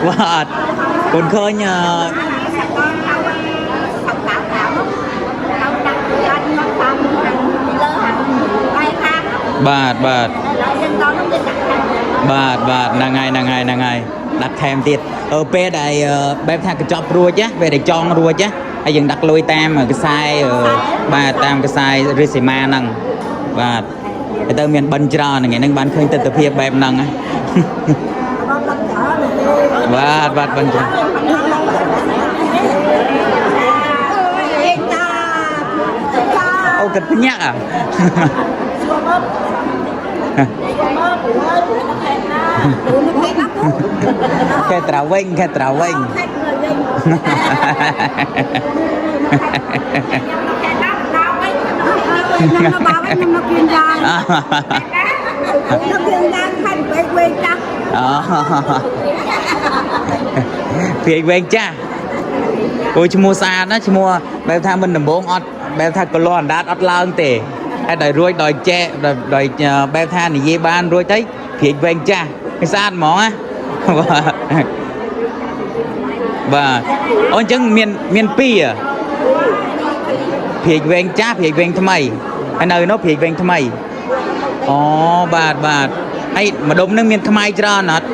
បាទកូនឃើញបាទហ្នឹងហើយដាក់ថែមទៀតពេលដែលបែបថាកញ្ចប់រួចណាពេលដែលចងរួចណាហើយយើងដាក់លុយតាមខ្សែបាទតាមខ្សែឬសីមាហ្នឹងបាទទៅមានបិណ្ឌច្រើនហ្នឹងបានឃើញទិដ្ឋភាពបែបហ្នឹងណាបាទបិណ្ឌច្រើនអូគិតភ្ញាក់ខេត្តត្រាវិញភៀកវែងចាស់អូឈ្មោះស្អាតណាឈ្មោះបែបថាមិនដំបងអត់បែបថាកលអណ្ដាតអត់ឡើងទេហើយដល់រួចដល់ចែដល់បែបថានិយាយបានរួចទៅភៀកវែងចាស់វាស្អាតហ្មងណាបាទអូអញ្ចឹងមានពីរភៀកវែងចាស់ភៀកវែងថ្មីហើយនៅនោះភៀកវែងថ្មីអូបាទហើយម្ដុំនឹងមានថ្មីច្រើនអត់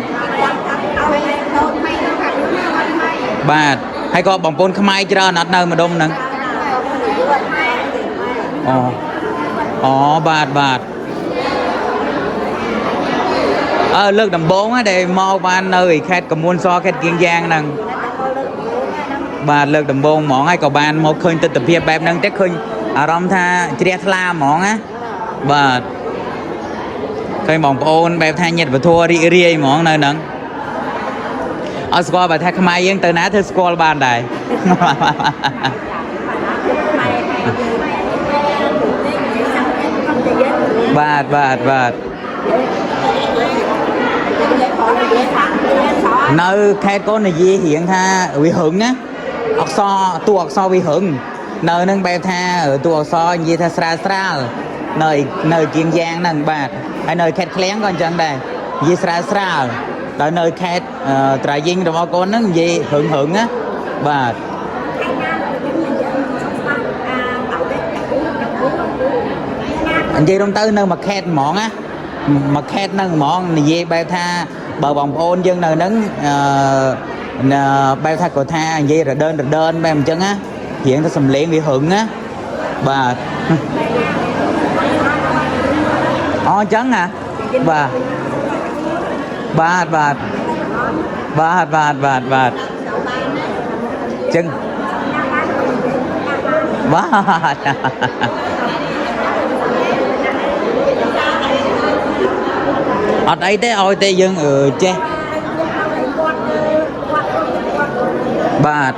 បាទហើយក៏បងប្អូនខ្មែរច្រើនអត់នៅម្ដុំហ្នឹងអូបាទលើកដំបូងដែលមកបាននៅឯខេត្តកមួនសខេត្តគៀងយ៉ាងហ្នឹងបាទលើកដំបូងហ្មងហើយក៏បានមកឃើញទិដ្ឋភាពបែបហ្នឹងតែឃើញអារម្មណ៍ថាជ្រះថ្លាហ្មងណាបាទឃើញបងប្អូនបែបថាញាតិវត្ថុរីករាយហ្មងនៅហ្នឹងអត់ស្គាល់បើថាខ្មែរយើងទៅណាធ្វើស្គាល់បានដែរ បាទបាទបាទនៅខេត្តកូននិយាយរៀងថាវាហឹងណាអក្សរតួអក្សរវាហឹងនៅនឹងបែបថាតួអក្សរនិយាយថាស្រាលស្រាលនៅគៀងយ៉ាងហ្នឹងបាទហើយនៅខេត្តឃ្លៀងក៏អញ្ចឹងដែរនិយាយស្រាលស្រាលដល់នៅខេត្តត្រាយីងរបស់កូនហ្នឹងនិយាយហឹងហឹងណាបាទនិយាយរំទៅនៅមួយខេត្តហ្មងណាមួយខេត្តហ្នឹងហ្មងនិយាយបែបថាបើបងប្អូនយើងនៅហ្នឹងបែបថាគាត់ថានិយាយរដើនបែបអញ្ចឹងណារៀងទៅសំឡេងវាហឹងណាបាទអូអញ្ចឹងណាបាទបាទបាទបាទបាទបាទបាទចឹងបាទអត់អីទេឲ្យតែយើងចេះបាទ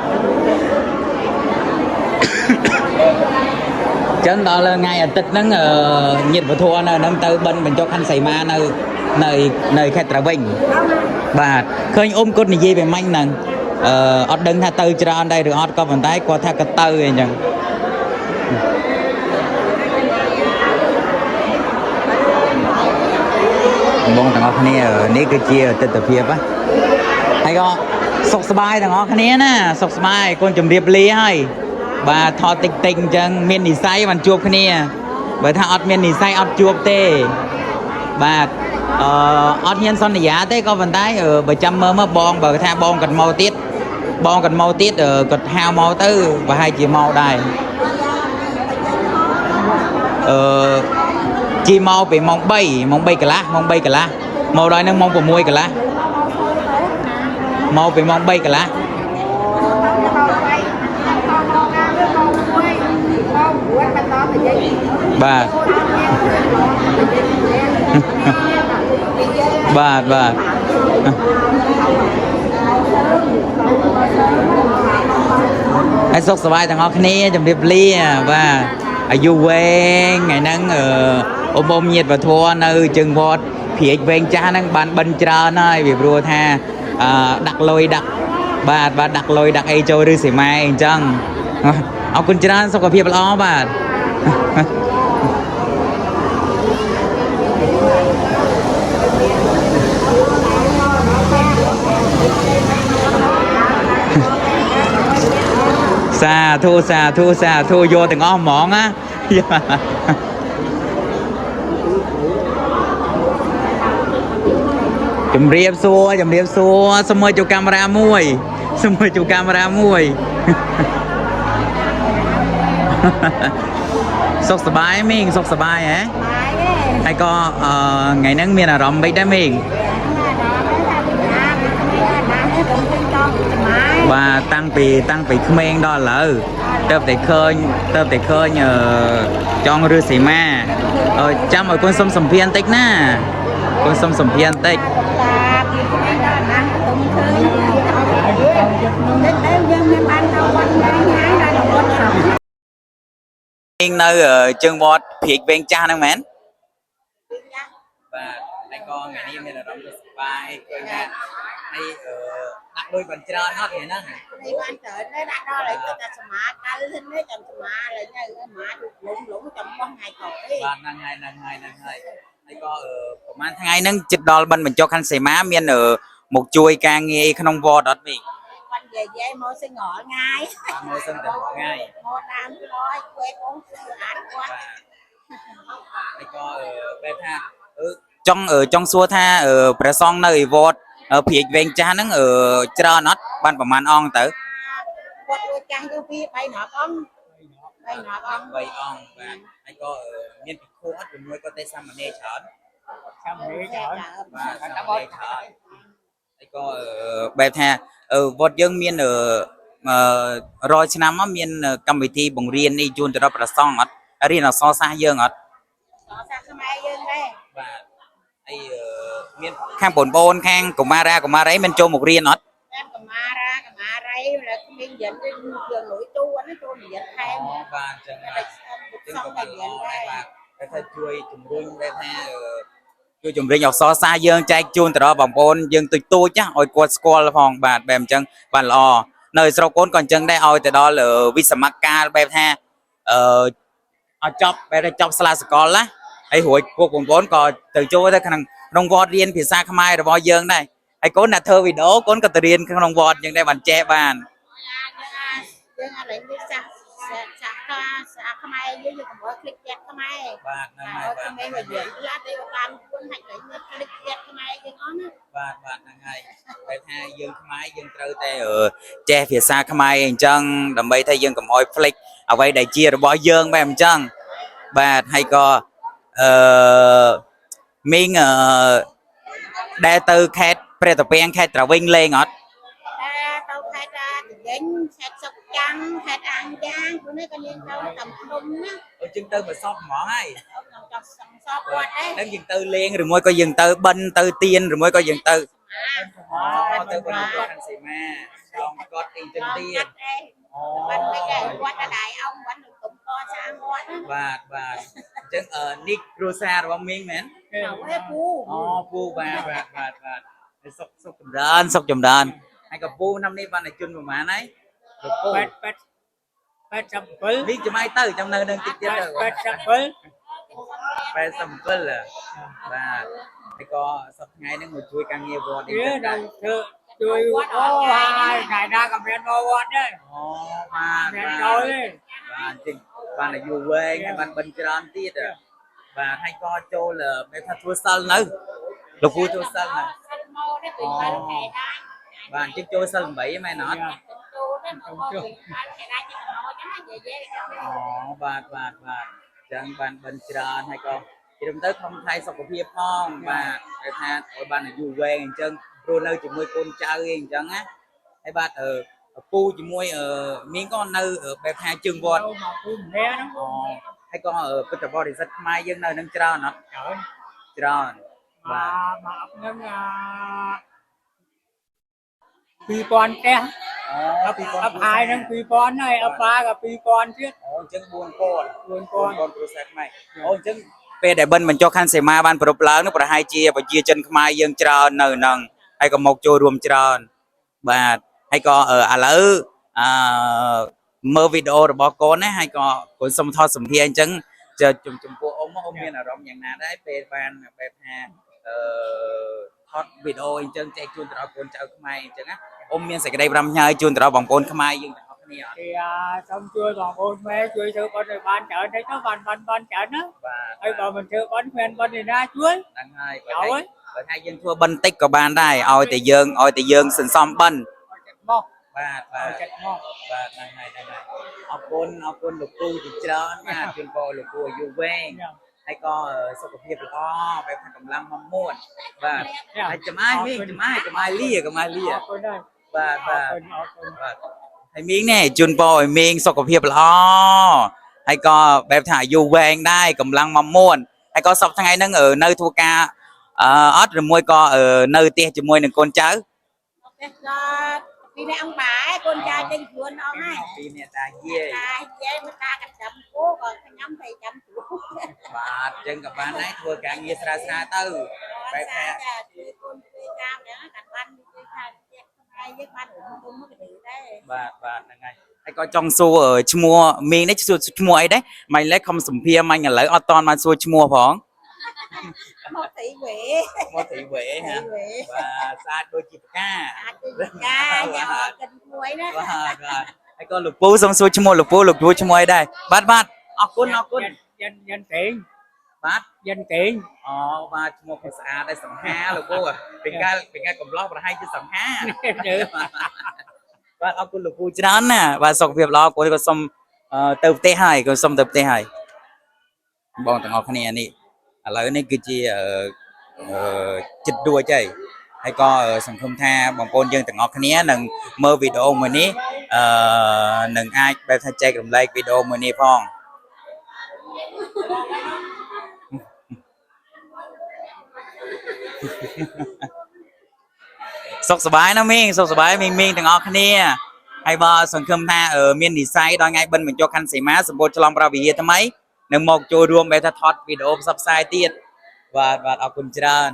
ចឹងដល់ថ្ងៃអាទិត្យហ្នឹងញាតិវធនៅហ្នឹងទៅបិណ្ឌបញ្ចុះខណ្ឌសីមានៅខេត្តត្រាវិញបាទឃើញអ៊ំគាត់និយាយពីមិញហ្នឹងអត់ដឹងថាទៅច្រើនដែរឬអត់ក៏ប៉ុន្តែគាត់ថាក៏ទៅអីចឹងបងទាំងអស់គ្នានេះគឺជាទស្សនវិជ្ជាហើយក៏សុខសប្បាយទាំងអស់គ្នាណាសុខសប្បាយកូនជម្រាបលាហើយបាទថតតិចតិចអញ្ចឹងមាននិស័យបានជួបគ្នាបើថាអត់មាននិស័យអត់ជួបទេបាទអត់ហ៊ានសន្យាទេក៏ប៉ុន្តែបើចាំមើលមកបងបើថាបងគាត់មកទៀតគាត់ហៅមកទៅប្រហែលជាមកដែរជីមកពីម៉ោង3កន្លះមកដល់នឹងម៉ោង6កន្លះមកពីម៉ោង3កន្លះបាទបាទបាទហើយសុខសប្បាយទាំងអស់គ្នាជម្រាបលាបាទអាយុវែងថ្ងៃហ្នឹងអ៊ំញាតិវធនៅជើងវត្តព្រាចវែងចាស់ហ្នឹងបានបិណ្ឌច្រើនហើយវាព្រោះថាដាក់លុយដាក់បាទដាក់លុយដាក់អីចូលឬសីម៉ែអញ្ចឹងអរគុណច្រើនសុខភាពល្អបាទសាធុយកទាំងអស់ហ្មងណាជំរាបសួរសូមមើលចូលកាមេរ៉ាមួយសុខសប្បាយមីងសុខសប្បាយហ៎ហើយក៏ថ្ងៃហ្នឹងមានអារម្មណ៍មិនដែរមីងបាទតាំងពីក្មេងដល់ឥឡូវទៅតែឃើញចង់ឬសីមាចាំឲ្យកូនសុំសម្ភារបន្តិចណាកូនសុំសម្ភារបន្តិចនៅជើងវត្តព្រាចវែងចាស់ហ្នឹងមែនបាទហើយក៏ថ្ងៃនេះមានអារម្មណ៍សប្បាយឃើញថាហើយដាក់លុយបានច្រើនអត់ថ្ងៃហ្នឹងនេះបានច្រើនដែរដាក់ដល់ហើយទៅតែសមាកាលនេះចាំសមាឥឡូវនៅសមាលងចាំបោះថ្ងៃក្រោយបាទហ្នឹងហើយហើយក៏ប្រហែលថ្ងៃហ្នឹងចិត្តដល់បិណ្ឌបញ្ចុះខណ្ឌសីមាមានមកជួយការងារក្នុងវត្តអត់មីគាត់និយាយមកសិងរាល់ថ្ងៃមកសិនតែថ្ងៃមកតាមឲ្យជួយបងជួយអានគាត់ហើយក៏បែបថាចង់សួរថាព្រះសង្ឃនៅឯវត្តព្រាចវែងចាស់ហ្នឹងច្រើនអត់បានប្រហែលអង្គទៅវត្តរួចចាស់ទៅពី3អង្គបាទហើយក៏មានពិខុអត់ជាមួយក៏ទេសាមណេរច្រើនបាទសាមណេរច្រើនហើយក៏បែបថាវត្តយើងមានរាល់ឆ្នាំមកមានកម្មវិធីបង្រៀននេះជូនទៅដល់ព្រះសង្ឃអត់រៀនអក្សរសាស្ត្រយើងអត់អក្សរសាស្ត្រខ្មែរយើងដែរបាទហើយមានខាងបងប្អូនខាងកុមារាមិនចូលមករៀនអត់ខាងកុមារីឥឡូវគ្មានរៀនយើងលុយទូហ្នឹងចូលរៀនថែមបាទអញ្ចឹងក៏បានល្អដែរបាទ គេថាជួយជំរុញបែបថាជួយជំរុញអក្សរសាស្ត្រយើងចែកជូនទៅដល់បងប្អូនយើងទូចទូចណាឲ្យគាត់ស្គាល់ផងបាទបែបអញ្ចឹងបាទល្អនៅស្រុកកូនក៏អញ្ចឹងដែរឲ្យទៅដល់វិសមកាលបែបថាឲ្យចប់បែបថាចប់សាលាសកលណាហើយរួចពួកបងប្អូនក៏ទៅចូលទៅក្នុងវត្តរៀនភាសាខ្មែររបស់យើងដែរហើយកូនអ្នកធ្វើវីដេអូកូនក៏ទៅរៀនក្នុងវត្តអញ្ចឹងដែរបានចេះបានយើងអាលេងវាចាស់សាខ្មែរយើងកំពុងคลิกទៀតខ្មែរបាទហ្នឹងហើយបាទខ្មែរមកយើងឡាទៅបានគុណហាច់លេងคลิกទៀតខ្មែរយើងអស់ណាបាទបាទហ្នឹងហើយតែថាយើងខ្មែរយើងត្រូវតែចេះភាសាខ្មែរអញ្ចឹងដើម្បីថាយើងកុំអោយភ្លេចអ្វីដែលជារបស់យើងបែបអញ្ចឹងបាទហើយក៏មីងដែលទៅខេត្តព្រះតាពាំងខេត្តត្រវិញលេងអត់ទៅខេត្តវិញខេត្តសុកចាំខេត្តអាងយ៉ាងព្រោះនេះក៏យើងទៅតាមភ្នំណាជឹងទៅមកសពហ្មងហើយចង់សពគាត់ហ្នឹងយើងទៅលេងឬមួយក៏យើងទៅបិណ្ឌទៅទៀនឬមួយក៏យើងទៅទៅបិណ្ឌទៅខាងសីមាឆ្លងកត់អីចឹងទៀតបិណ្ឌមិនដែរគាត់តែដៃអង្គបិណ្ឌនឹងទុំតសាងគាត់បាទបាទអញ្ចឹងនេះគ្រួសាររបស់មីងមែនពូពូបាទសុខចម្រើនសុខចម្រើនហើយក៏ពូnămនេះបានតែជន់ប្រហែលហើយលោកពូ87នេះចំាយទៅចាំនៅនឹងតិចទៀតទៅ87បាទហើយក៏សប្តាហ៍ថ្ងៃហ្នឹងមកជួយការងារវត្តនេះទៅជួយអូហើយថ្ងៃណាក៏មានមកវត្តដែរបាទមានចូលទេបាទជិះបានអាយុវែងហើយបានបិណ្ឌច្រើនទៀតបាទហើយក៏ចូលបែបថាធ្វើសិលនៅលោកពូធ្វើសិលនៅបាទជិះចូលសិល8មែនអត់បាទចឹងបានបិណ្ឌច្រើនហើយក៏ជិះទៅក្នុងថៃសុខភាពផងបាទគេថាឲ្យបានអាយុវែងអញ្ចឹងព្រោះនៅជាមួយកូនចៅអីអញ្ចឹងណាហើយបាទពូជាមួយមីងក៏នៅបែបថាជើងវត្តមកពូម្នាក់ហ្នឹងហើយក៏ពុទ្ធបរិស័ទខ្មែរយើងនៅនឹងច្រើនអត់ច្រើនបាទមកអត់ហ្នឹង2000ផ្ទះអបហើយនឹង2000ហើយអបបាក៏2000ទៀតអញ្ចឹង4000គ្រួសារខ្មែរអញ្ចឹងពេលដែលបិណ្ឌបញ្ចុះខណ្ឌសីមាបានប្រពឡើងនោះប្រហែលជាប្រជាជនខ្មែរយើងច្រើននៅហ្នឹងហើយក៏មកចូលរួមច្រើនបាទហើយក៏ឥឡូវមើលវីដេអូរបស់កូនណាហើយក៏កូនសុំថតសម្ភារអញ្ចឹងចំពោះអ៊ំមានអារម្មណ៍យ៉ាងណាដែរពេលបានបែបថាថតវីដេអូអញ្ចឹងចែកជូនទៅដល់កូនចៅខ្មែរអញ្ចឹងណាអ៊ំមានសេចក្តីប្រាំញើជូនទៅដល់បងប្អូនខ្មែរយើងទាំងអស់គ្នាអត់គេសូមជួយបងប្អូនខ្មែរជួយធ្វើបន់ឲ្យបានច្រើនតិចទៅបានច្រើនណាហើយបើមិនធ្វើបន់គ្មានបន់នេះណាជួយហ្នឹងហើយបើថាយើងធ្វើបន់តិចក៏បានដែរឲ្យតែយើងសន្សំបន់បាទចិត្តមកបាទហ្នឹងហើយអរគុណលោកគ្រូជាច្រើនណាជូនពរលោកគ្រូអាយុវែងហើយក៏សុខភាពល្អបែបថាកម្លាំងមកមួនបាទហើយចំអាយមីងចំអាយលាបាទហើយមីងនេះជូនពរឲ្យមីងសុខភាពល្អហើយក៏បែបថាអាយុវែងដែរកម្លាំងមកមួនហើយក៏សប្តាហ៍ថ្ងៃហ្នឹងនៅធ្វើការអត់ឬមួយក៏នៅផ្ទះជាមួយនឹងកូនចៅពីអ្នកអង្គបាយកូនចៅចេញខ្លួនអស់ហើយពីអ្នកតាយាយមកតាកចាំគោក៏ខ្ញុំទៅចាំគ្រូបាទអញ្ចឹងក៏បានដែរធ្វើការងារស្រាលទៅបែបថាជួយកូនជួយតាមហ្នឹងកាត់បានជួយថាហើយយើងបានរុំមកទៅដែរបាទហ្នឹងហើយក៏ចង់សួរឈ្មោះមីងនេះសួរឈ្មោះអីដែរម៉េចលេខខំសម្ភារមិញឥឡូវអត់តបានសួរឈ្មោះផងមកទីវេហ៎បាទស្អាតដូចជាផ្កាយ៉ាកិនមួយណាបាទហើយក៏លោកពូសូមសួរឈ្មោះលោកពូឈ្មោះអីដែរបាទអរគុណយិនតេងបាទយិនតេងបាទឈ្មោះស្អាតដែរសង្ហាលោកពូពីកាលកំឡោះប្រហែលជាសង្ហាបាទអរគុណលោកពូច្រើនណាបាទសុខភាពល្អគាត់ក៏សុំទៅផ្ទះហើយក៏សុំទៅផ្ទះហើយបងទាំងអស់គ្នានេះឥឡូវនេះគឺជាចិត្តរួចហើយក៏សង្ឃឹមថាបងប្អូនយើងទាំងអស់គ្នានឹងមើលវីដេអូមួយនេះនឹងអាចបែបថាចែករំលែកវីដេអូមួយនេះផងសុខសប្បាយណាមីងសុខសប្បាយមីងទាំងអស់គ្នាហើយបើសង្ឃឹមថាមាននិស័យដល់ថ្ងៃបិណ្ឌបញ្ចុះខណ្ឌសីមាសម្ពោធឆ្លងព្រះវិហារថ្មី នឹងមកចូលរួមបែបថាថតវីដេអូផ្សព្វផ្សាយទៀតបាទអរគុណច្រើន